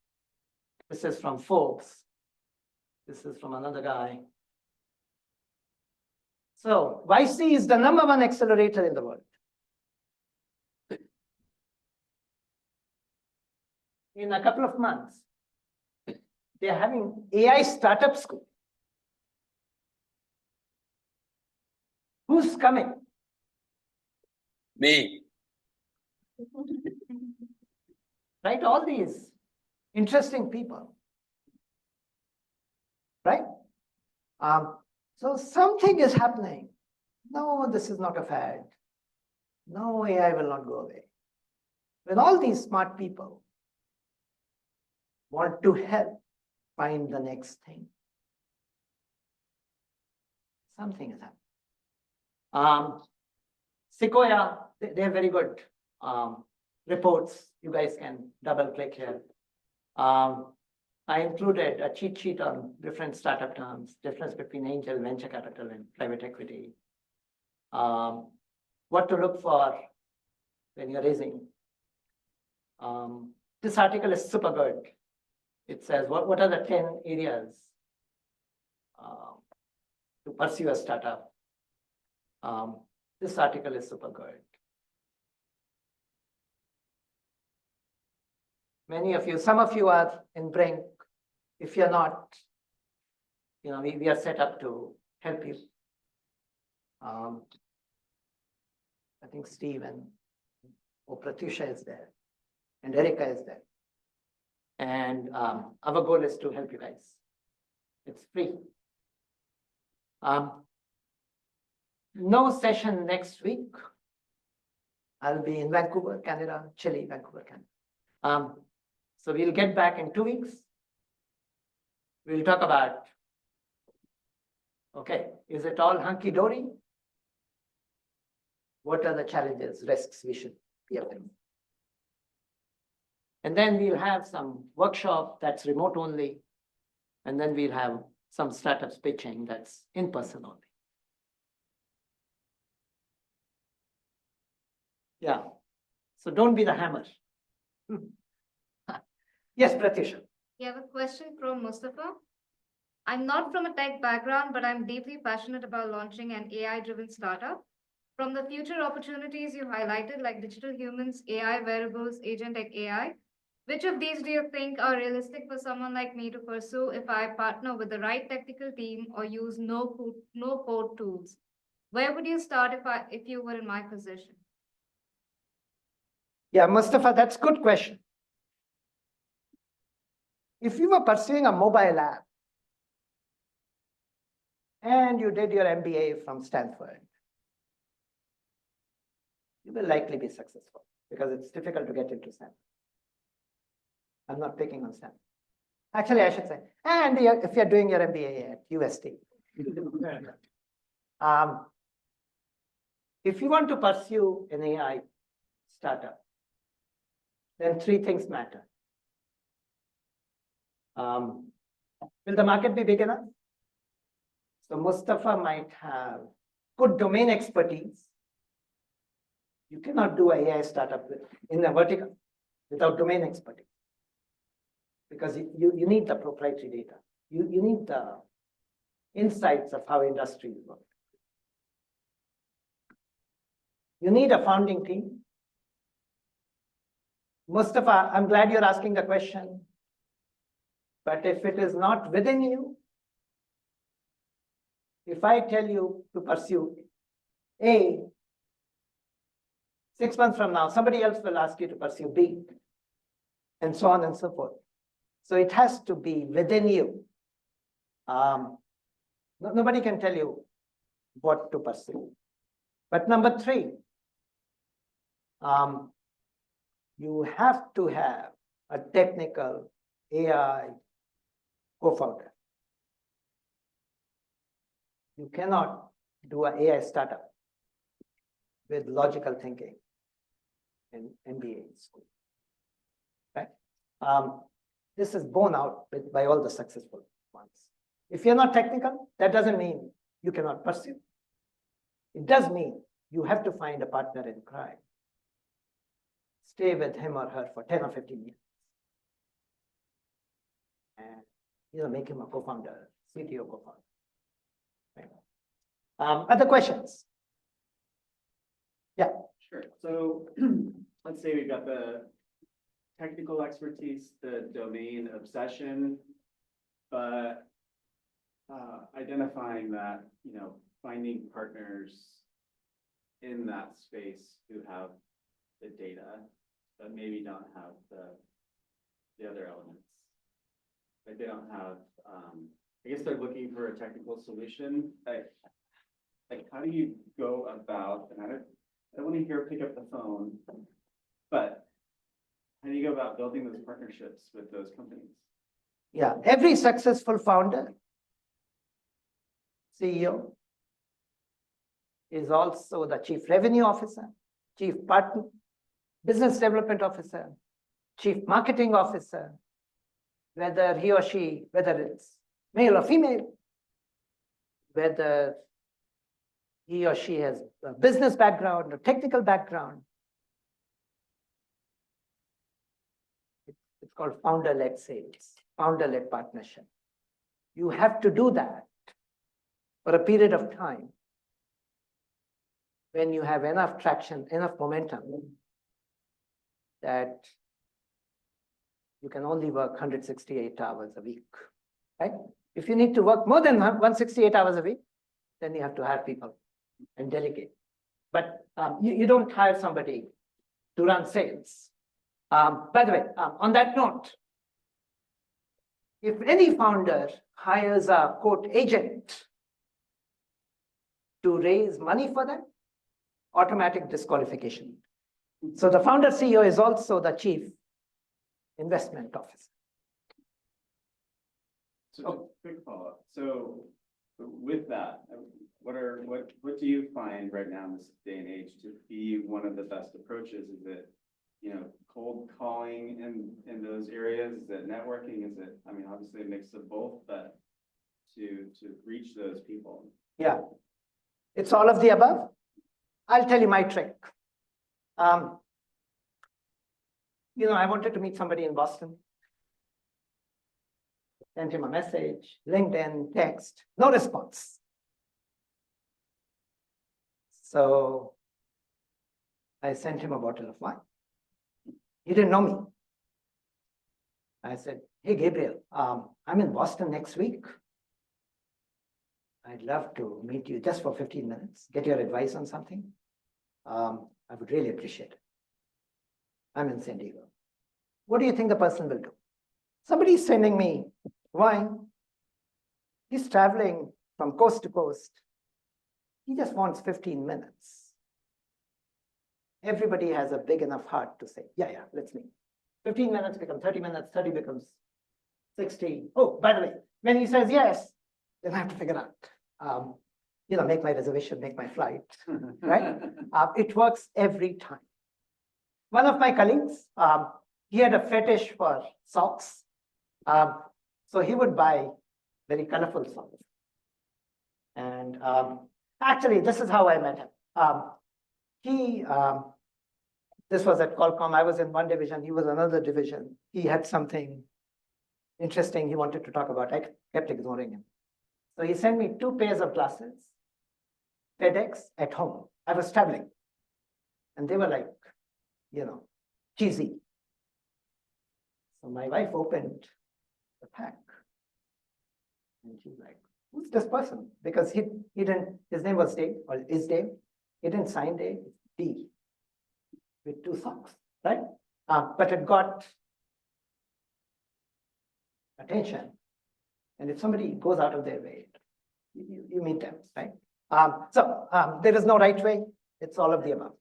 This is from Forbes. This is from another guy. So YC is the #1 accelerator in the world. In a couple of months, they're having AI startup school. Who's coming? Me. Right, all these interesting people, right? So something is happening. No, this is not a fad. No, AI will not go away. When all these smart people want to help find the next thing, something is happening. Sequoia, they have very good reports. You guys can double click here. I included a cheat sheet on different startup terms, difference between angel, venture capital, and private equity. What to look for when you're raising. This article is super good. It says, what are the 10 areas to pursue a startup? This article is super good. Many of you, some of you are in Brink. If you're not, we are set up to help you. I think Steve and Pratyusha is there, and Erica is there. And our goal is to help you guys. It's free. No session next week. I'll be in Vancouver, Canada, Chile, Vancouver, Canada. So we'll get back in 2 weeks. We'll talk about, okay, is it all hunky-dory? What are the challenges, risks we should be aware of? And then we'll have some workshop that's remote only. And then we'll have some startups pitching that's in person only. Yeah, so don't be the hammer. Yes, Pratyusha. You have a question from Mustafa. I'm not from a tech background, but I'm deeply passionate about launching an AI-driven startup. From the future opportunities you highlighted, like digital humans, AI wearables, agentic AI, Which of these do you think are realistic for someone like me to pursue if I partner with the right technical team or use no code tools? Where would you start if you were in my position? Yeah, Mustafa, that's a good question. If you were pursuing a mobile app and you did your MBA from Stanford, you will likely be successful because it's difficult to get into Stanford. I'm not picking on Stanford. Actually, I should say, and if you're doing your MBA at UST. If you want to pursue an AI startup, then three things matter. Will the market be big enough? So Mustafa might have good domain expertise. You cannot do an AI startup in a vertical without domain expertise because you need the proprietary data. You need the insights of how industries work. You need a founding team. Mustafa, I'm glad you're asking the question. But if it is not within you, if I tell you to pursue A, 6 months from now, somebody else will ask you to pursue B, and so on and so forth. So it has to be within you. Nobody can tell you what to pursue. But number three, you have to have a technical AI co-founder. You cannot do an AI startup with logical thinking in MBA school, right? This is borne out by all the successful ones. If you're not technical, that doesn't mean you cannot pursue. It does mean you have to find a partner in crime. Stay with him or her for 10 or 15 years. And make him a co-founder, CTO co-founder. Right. Other questions? Yeah. Sure. So let's say we've got the technical expertise, the domain obsession, but identifying that, finding partners in that space who have the data, but maybe don't have the other elements. Like they don't have, I guess they're looking for a technical solution. Like how do you go about, and I don't want to hear pick up the phone, but how do you go about building those partnerships with those companies? Yeah, every successful founder, CEO, is also the chief revenue officer, chief partner, business development officer, chief marketing officer, whether he or she, whether it's male or female, whether he or she has a business background or technical background. It's called founder-led sales, founder-led partnership. You have to do that for a period of time when you have enough traction, enough momentum that you can only work 168 hours a week, right? If you need to work more than 168 hours a week, then you have to hire people and delegate. But you don't hire somebody to run sales. By the way, on that note, if any founder hires a quote agent to raise money for them, automatic disqualification. So the founder CEO is also the chief investment officer. So just quick follow-up. So with that, what do you find right now in this day and age to be one of the best approaches? Is it, cold calling in those areas? Is it networking? Is it, obviously a mix of both, but to reach those people? Yeah, it's all of the above. I'll tell you my trick. I wanted to meet somebody in Boston. Sent him a message, LinkedIn, text, no response. So I sent him a bottle of wine. He didn't know me. I said, hey, Gabriel, I'm in Boston next week. I'd love to meet you just for 15 minutes, get your advice on something. I would really appreciate it. I'm in San Diego. What do you think the person will do? Somebody's sending me wine. He's traveling from coast to coast. He just wants 15 minutes. Everybody has a big enough heart to say, yeah, let's meet. 15 minutes becomes 30 minutes, 30 becomes 60. Oh, by the way, when he says yes, then I have to figure out, make my reservation, make my flight, right? It works every time. One of my colleagues, he had a fetish for socks. So he would buy very colorful socks. And actually, this is how I met him. This was at Qualcomm. I was in one division. He was another division. He had something interesting he wanted to talk about. I kept ignoring him. So he sent me 2 pairs of glasses, FedEx at home. I was traveling. And they were like, cheesy. So my wife opened the pack. And she's like, who's this person? Because he didn't, his name was Dave, or is Dave. He didn't sign Dave, it's D, with 2 socks, right? But it got attention. And if somebody goes out of their way, you meet them, right? So there is no right way. It's all of the above.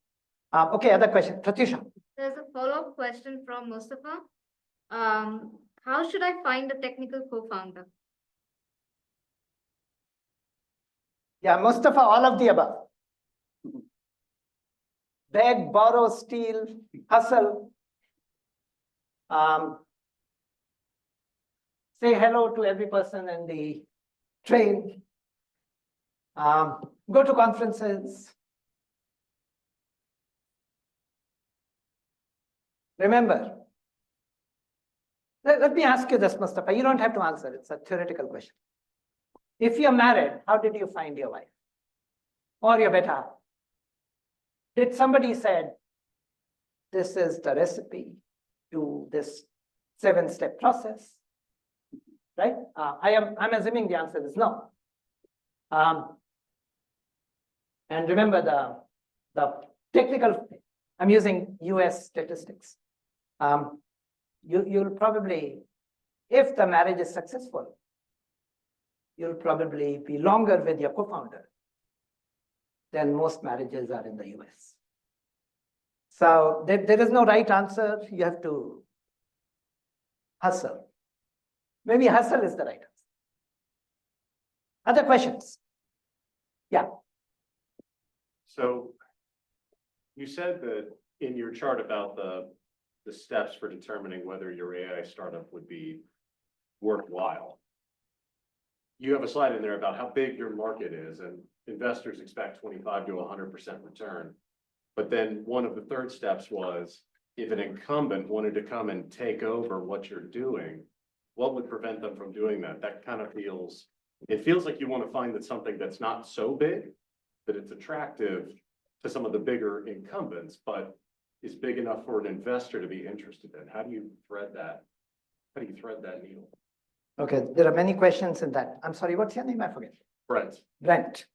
Okay, other question. Pratyusha. There's a follow-up question from Mustafa. How should I find a technical co-founder? Yeah, Mustafa, all of the above. Beg, borrow, steal, hustle. Say hello to every person in the train. Go to conferences. Remember, let me ask you this, Mustafa. You don't have to answer. It's a theoretical question. If you're married, how did you find your wife? Or your better half? Did somebody said, this is the recipe to this 7-step process, right? I'm assuming the answer is no. And remember the technical, I'm using US statistics. You'll probably, if the marriage is successful, you'll probably be longer with your co-founder than most marriages are in the US. So there is no right answer. You have to hustle. Maybe hustle is the right answer. Other questions? Yeah. So you said that in your chart about the steps for determining whether your AI startup would be worthwhile. You have a slide in there about how big your market is, and investors expect 25 to 100% return. But then one of the third steps was, if an incumbent wanted to come and take over what you're doing, what would prevent them from doing that? That kind of feels, it feels like you want to find that something that's not so big, that it's attractive to some of the bigger incumbents, but is big enough for an investor to be interested in. How do you thread that? How do you thread that needle? Okay, there are many questions in that. I'm sorry, what's your name? I forget. Brent. Brent.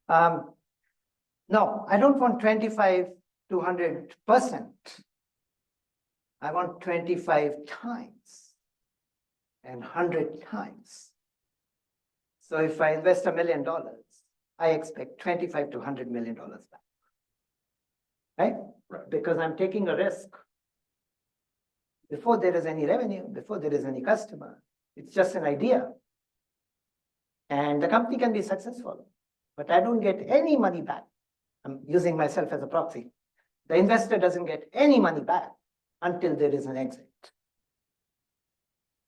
No, I don't want 25 to 100%. I want 25 times and 100 times. So if I invest $1 million, I expect 25 to $100 million back. Right? Because I'm taking a risk. Before there is any revenue, before there is any customer, it's just an idea. And the company can be successful, but I don't get any money back. I'm using myself as a proxy. The investor doesn't get any money back until there is an exit.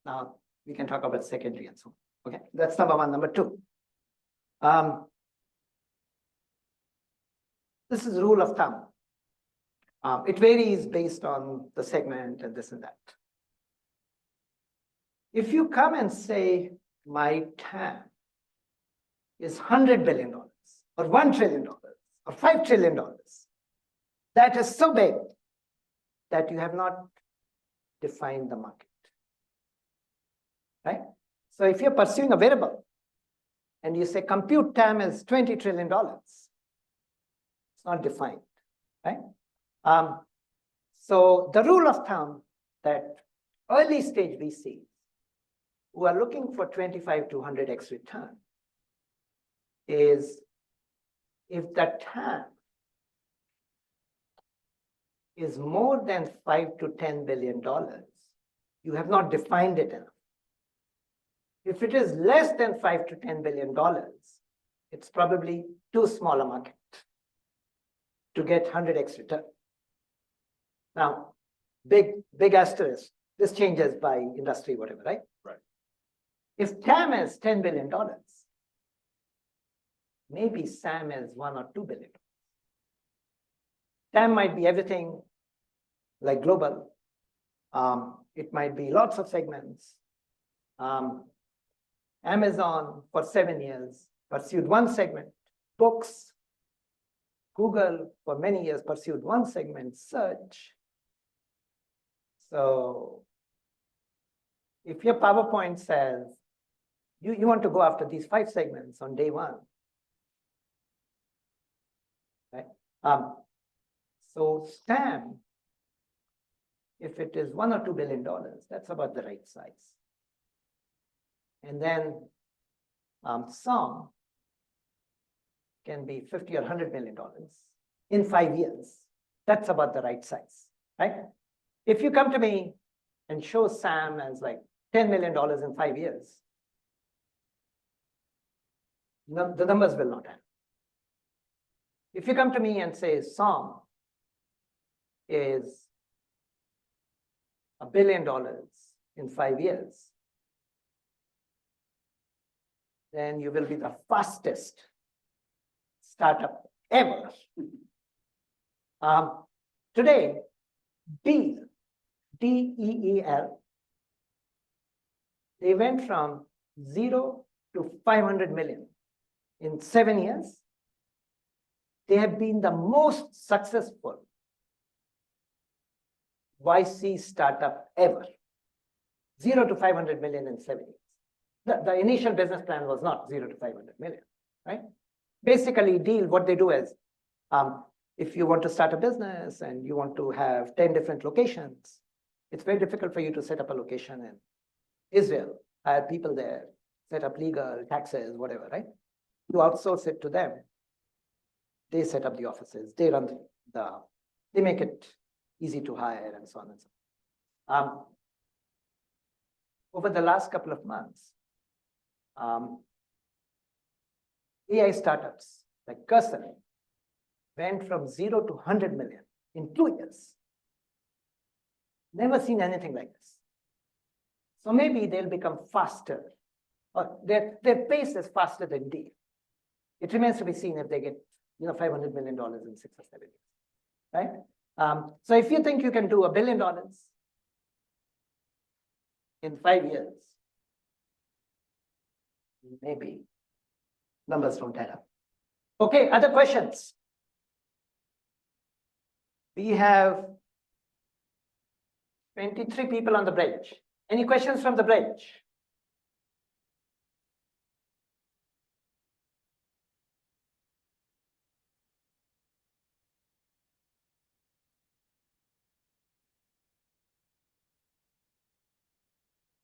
Now, we can talk about secondary and so on. Okay, that's number one. Number two. This is rule of thumb. It varies based on the segment and this and that. If you come and say, my TAM is $100 billion or $1 trillion or $5 trillion, that is so big that you have not defined the market. right? So if you're pursuing a variable and you say compute TAM is $20 trillion, it's not defined, right? So the rule of thumb that early stage VCs who are looking for 25 to 100x return is if the TAM is more than $5 to $10 billion, you have not defined it enough. If it is less than $5 to $10 billion, it's probably too small a market to get 100x return. Now, big asterisk, this changes by industry, whatever, right? Right. If TAM is $10 billion, maybe SAM is $1 or $2 billion. TAM might be everything like global. It might be lots of segments. Amazon for 7 years pursued one segment, books. Google for many years pursued one segment, search. So if your PowerPoint says you want to go after these 5 segments on day 1, right? So SAM, if it is $1 or $2 billion, that's about the right size. And then SOM can be $50 or $100 million in 5 years. That's about the right size, right? If you come to me and show SAM as like $10 million in 5 years, the numbers will not add. If you come to me and say SOM is $1 billion in 5 years, then you will be the fastest startup ever. Today, Deal, DEEL, they went from 0 to 500 million in 7 years. They have been the most successful YC startup ever. 0 to 500 million in 7 years. The initial business plan was not 0 to 500 million, right? Basically, Deal, what they do is, if you want to start a business and you want to have 10 different locations, it's very difficult for you to set up a location in Israel, hire people there, set up legal, taxes, whatever, right? You outsource it to them. They set up the offices, they run they make it easy to hire and so on and so on. Over the last couple of months, AI startups like Cursor went from 0 to 100 million in 2 years. Never seen anything like this. So maybe they'll become faster, or their pace is faster than Deal. It remains to be seen if they get $500 million in 6 or 7 years, right? So if you think you can do $1 billion in 5 years, maybe numbers don't add up. Okay, other questions? We have 23 people on the bridge. Any questions from the bridge?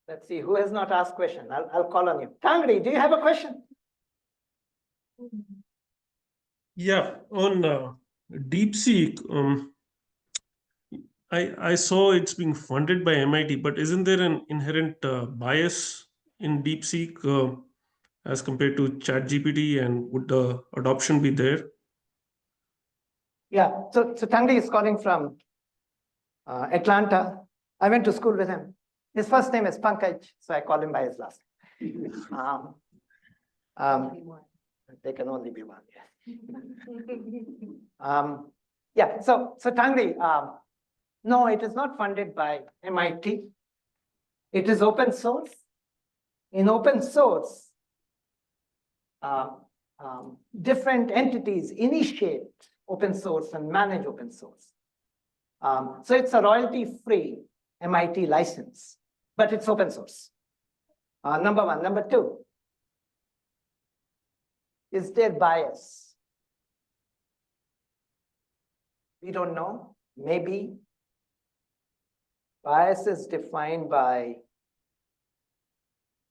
Let's see, who has not asked question? I'll call on you. Tangri, do you have a question? Yeah, on DeepSeek, I saw it's being funded by MIT, but isn't there an inherent bias in DeepSeek as compared to ChatGPT, and would the adoption be there? Yeah, so Tangri is calling from Atlanta. I went to school with him. His first name is Pankaj, so I call him by his last name. There can only be one, yeah. Yeah, so Tangri, no, it is not funded by MIT. It is open source. In open source, different entities initiate open source and manage open source. So it's a royalty-free MIT license, but it's open source. Number one. Number two, is there bias? We don't know. Maybe bias is defined by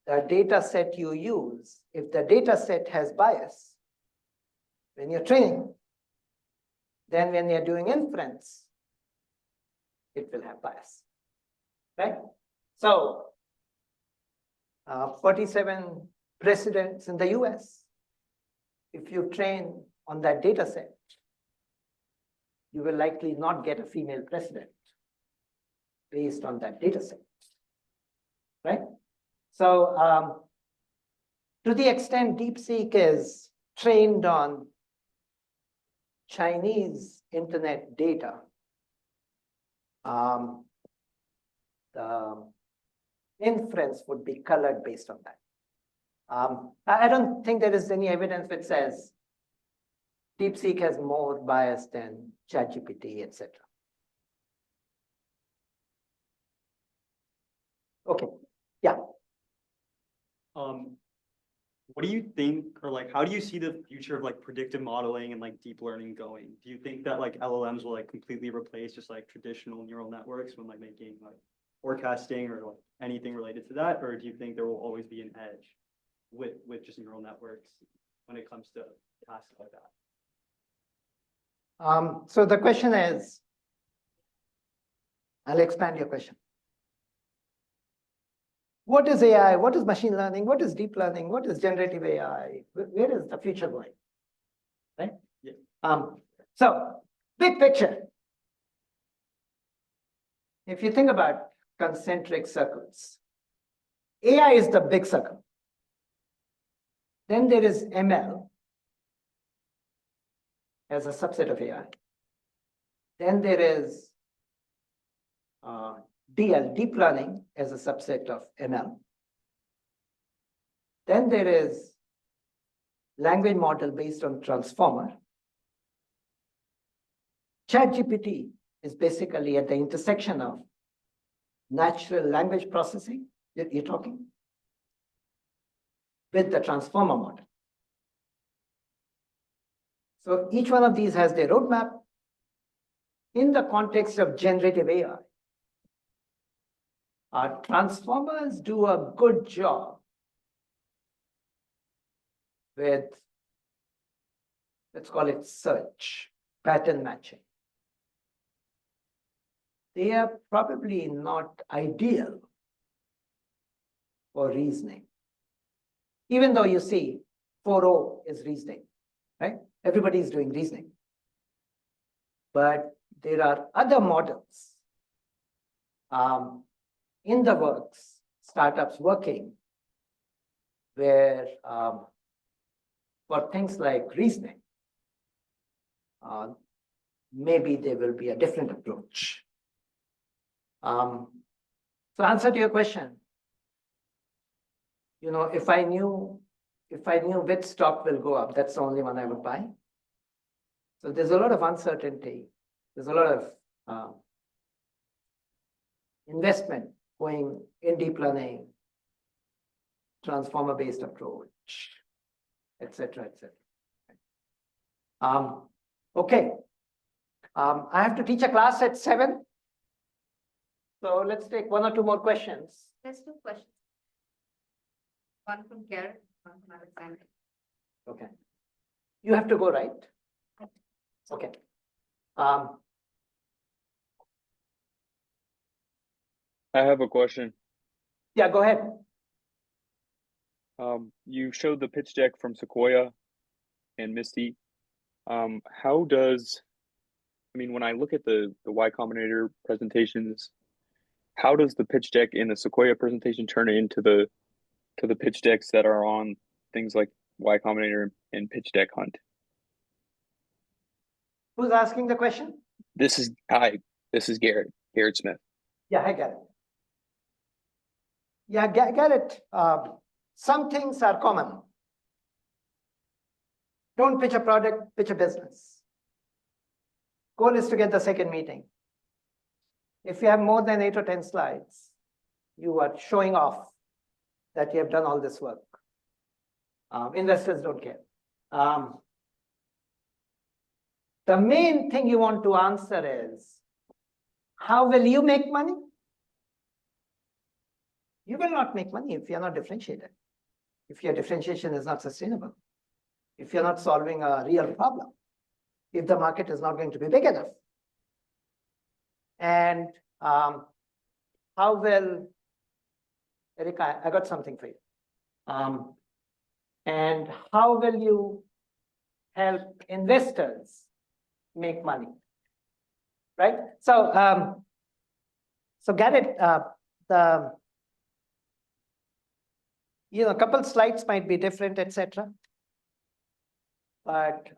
the data set you use. If the data set has bias, when you're training, then when you're doing inference, it will have bias, right? So 47 presidents in the US, if you train on that data set, you will likely not get a female president based on that data set, right? So to the extent DeepSeek is trained on Chinese internet data, the inference would be colored based on that. I don't think there is any evidence which says DeepSeek has more bias than ChatGPT, etc. Okay, yeah. What do you think, or like, how do you see the future of like predictive modeling and like deep learning going? Do you think that like LLMs will like completely replace just like traditional neural networks when like making like forecasting or like anything related to that? Or do you think there will always be an edge with just neural networks when it comes to tasks like that? So the question is, I'll expand your question. What is AI? What is machine learning? What is deep learning? What is generative AI? Where is the future going? Right? Yeah. So big picture. If you think about concentric circles, AI is the big circle. Then there is ML as a subset of AI. Then there is DL, deep learning, as a subset of ML. Then there is language model based on transformer. ChatGPT is basically at the intersection of natural language processing, you're talking, with the transformer model. So each one of these has their roadmap. In the context of generative AI, our transformers do a good job with, let's call it search, pattern matching. They are probably not ideal for reasoning. Even though you see 4.0 is reasoning, right? Everybody is doing reasoning. But there are other models in the works, startups working, where for things like reasoning, maybe there will be a different approach. So answer to your question, you know, if I knew which stock will go up, that's the only one I would buy. So there's a lot of uncertainty. There's a lot of investment going in deep learning, transformer-based approach, et cetera, et cetera. Okay. I have to teach a class at 7. So let's take 1 or 2 more questions. There's 2 questions. One from Garrett, one from Alexander. Okay. You have to go, right? Okay. I have a question. Yeah, go ahead. You showed the pitch deck from Sequoia and Misty. How does, I mean, when I look at the Y Combinator presentations, how does the pitch deck in the Sequoia presentation turn into the pitch decks that are on things like Y Combinator and pitch deck hunt? Who's asking the question? This is Garrett Smith. Yeah, hi, Garrett. Yeah, Garrett, some things are common. Don't pitch a product, pitch a business. Goal is to get the second meeting. If you have more than 8 or 10 slides, you are showing off that you have done all this work. Investors don't care. The main thing you want to answer is, how will you make money? You will not make money if you're not differentiated. If your differentiation is not sustainable. If you're not solving a real problem. If the market is not going to be big enough. And how will, Erika, I got something for you. And how will you help investors make money? Right? So, Garrett, a couple slides might be different, etc. But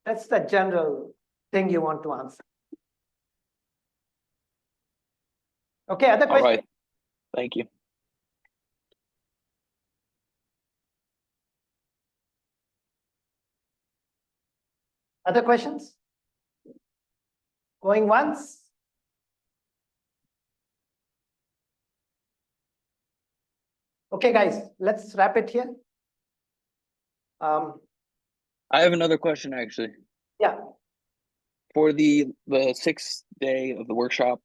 that's the general thing you want to answer. Okay, other All questions? right. Thank you. Other questions? Going once? Okay, guys, let's wrap it here. I have another question actually. Yeah. For the 6th day of the workshop,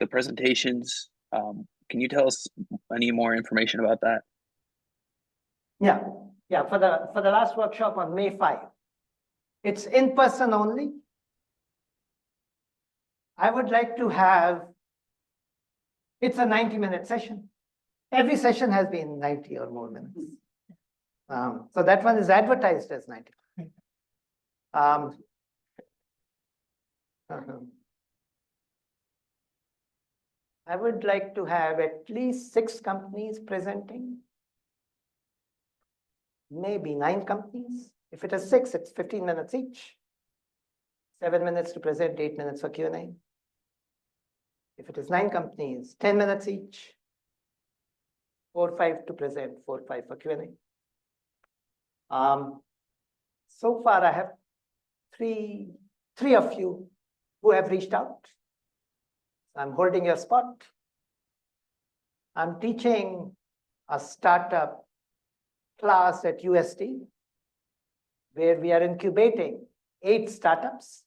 the presentations, can you tell us any more information about that? Yeah, for the last workshop on May 5. It's in person only. I would like to have, it's a 90-minute session. Every session has been 90 or more minutes. So that one is advertised as 90. I would like to have at least 6 companies presenting. Maybe 9 companies. If it is 6, it's 15 minutes each. 7 minutes to present, 8 minutes for Q&A. If it is 9 companies, 10 minutes each. 4 or 5 to present, 4 or 5 for Q&A. So far, I have three of you who have reached out. I'm holding your spot. I'm teaching a startup class at USD, where we are incubating 8 startups.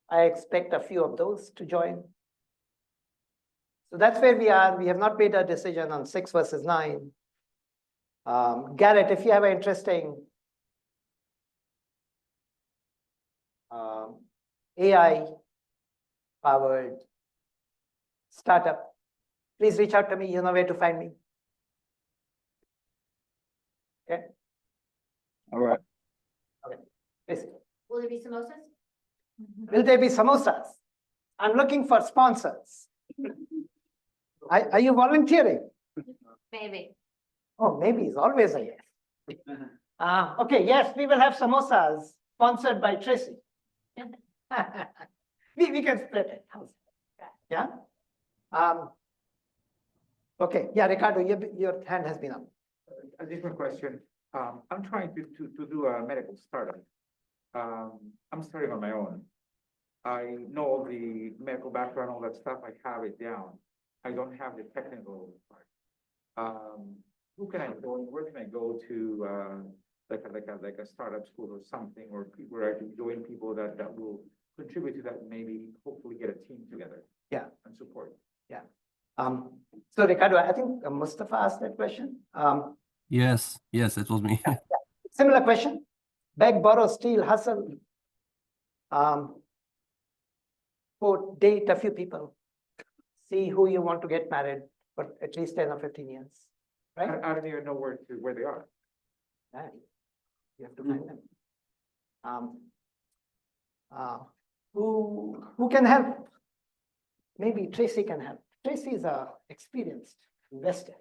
I expect a few of those to join. So that's where we are. We have not made a decision on 6 versus 9. Garrett, if you have an interesting AI-powered startup, please reach out to me. You know where to find me. Okay. All right. Okay. Please. Will there be samosas? Will there be samosas? I'm looking for sponsors. Are you volunteering? Maybe. Oh, maybe is always a yes. Okay, yes, we will have samosas sponsored by Tracy. we can split it. How's it? Yeah. Okay. Yeah, Ricardo, your hand has been up. A different question. I'm trying to do a medical startup. I'm starting on my own. I know all the medical background, all that stuff. I have it down. I don't have the technical part. Who can I go? Where can I go to like a startup school or something, or where I can join people that will contribute to that, and maybe hopefully get a team together. Yeah. And support. Yeah. So Ricardo, I think Mustafa asked that question. Yes, it was me. Yeah. Similar question. Beg, borrow, steal, hustle. Go date a few people. See who you want to get married for at least 10 or 15 years. Right? I don't even know where they are. Right. You have to find them. Who can help? Maybe Tracy can help. Tracy is an experienced investor.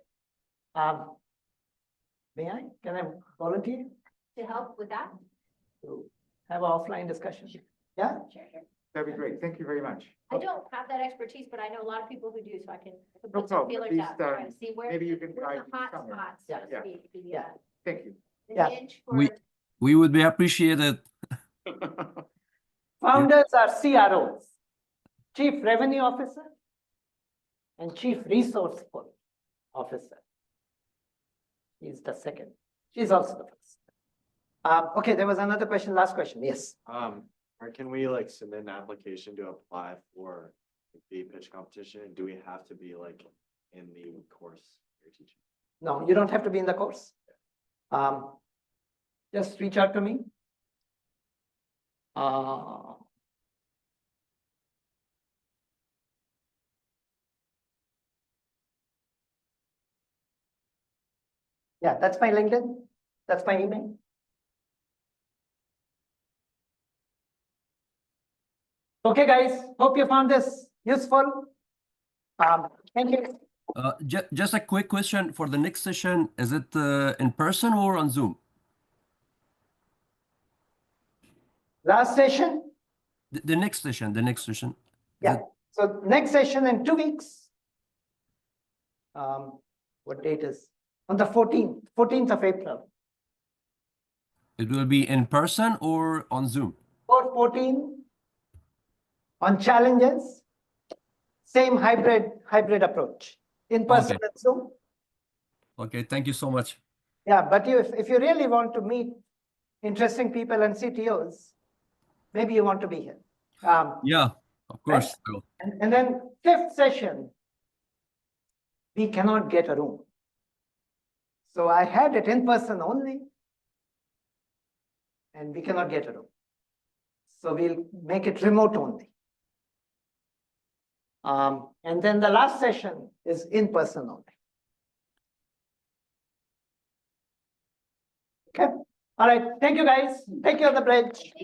May I? Can I volunteer To help with that? to have an offline discussion? Yeah? Sure. That'd be great. Thank you very much. I don't have that expertise, but I know a lot of people who do, so I can No put some problem. feelers Please, out, try to see where, maybe you can where guide the me hot somewhere. spots, so Yeah. to speak, Yeah. Thank you. the Yeah. niche for. We would be appreciated. Founders are CROs, Chief Revenue Officer and Chief Resource Officer. He's the second. She's also the first. Okay, there was another question, last question, yes. Or can we like submit an application to apply for the pitch competition? Do we have to be like in the course you're teaching? No, you don't have to be in the course. Just reach out to me. Yeah, that's my LinkedIn. That's my email. Okay, guys, hope you found this useful. Thank you. Just a quick question for the next session. Is it in person or on Zoom? Last session. The next session, the next session. Yeah. So next session in 2 weeks. What date is? On the 14th of April. It will be in person or on Zoom? 4:14 on challenges. Same hybrid approach. In person Okay. and Zoom. Okay, thank you so much. Yeah, but if you really want to meet interesting people and CTOs, maybe you want to be here. Yeah, of course. I will. And then 5th session, we cannot get a room. So I had it in person only, and we cannot get a room. So we'll make it remote only. And then the last session is in person only. Okay. All right. Thank you, guys. Take care of the bridge.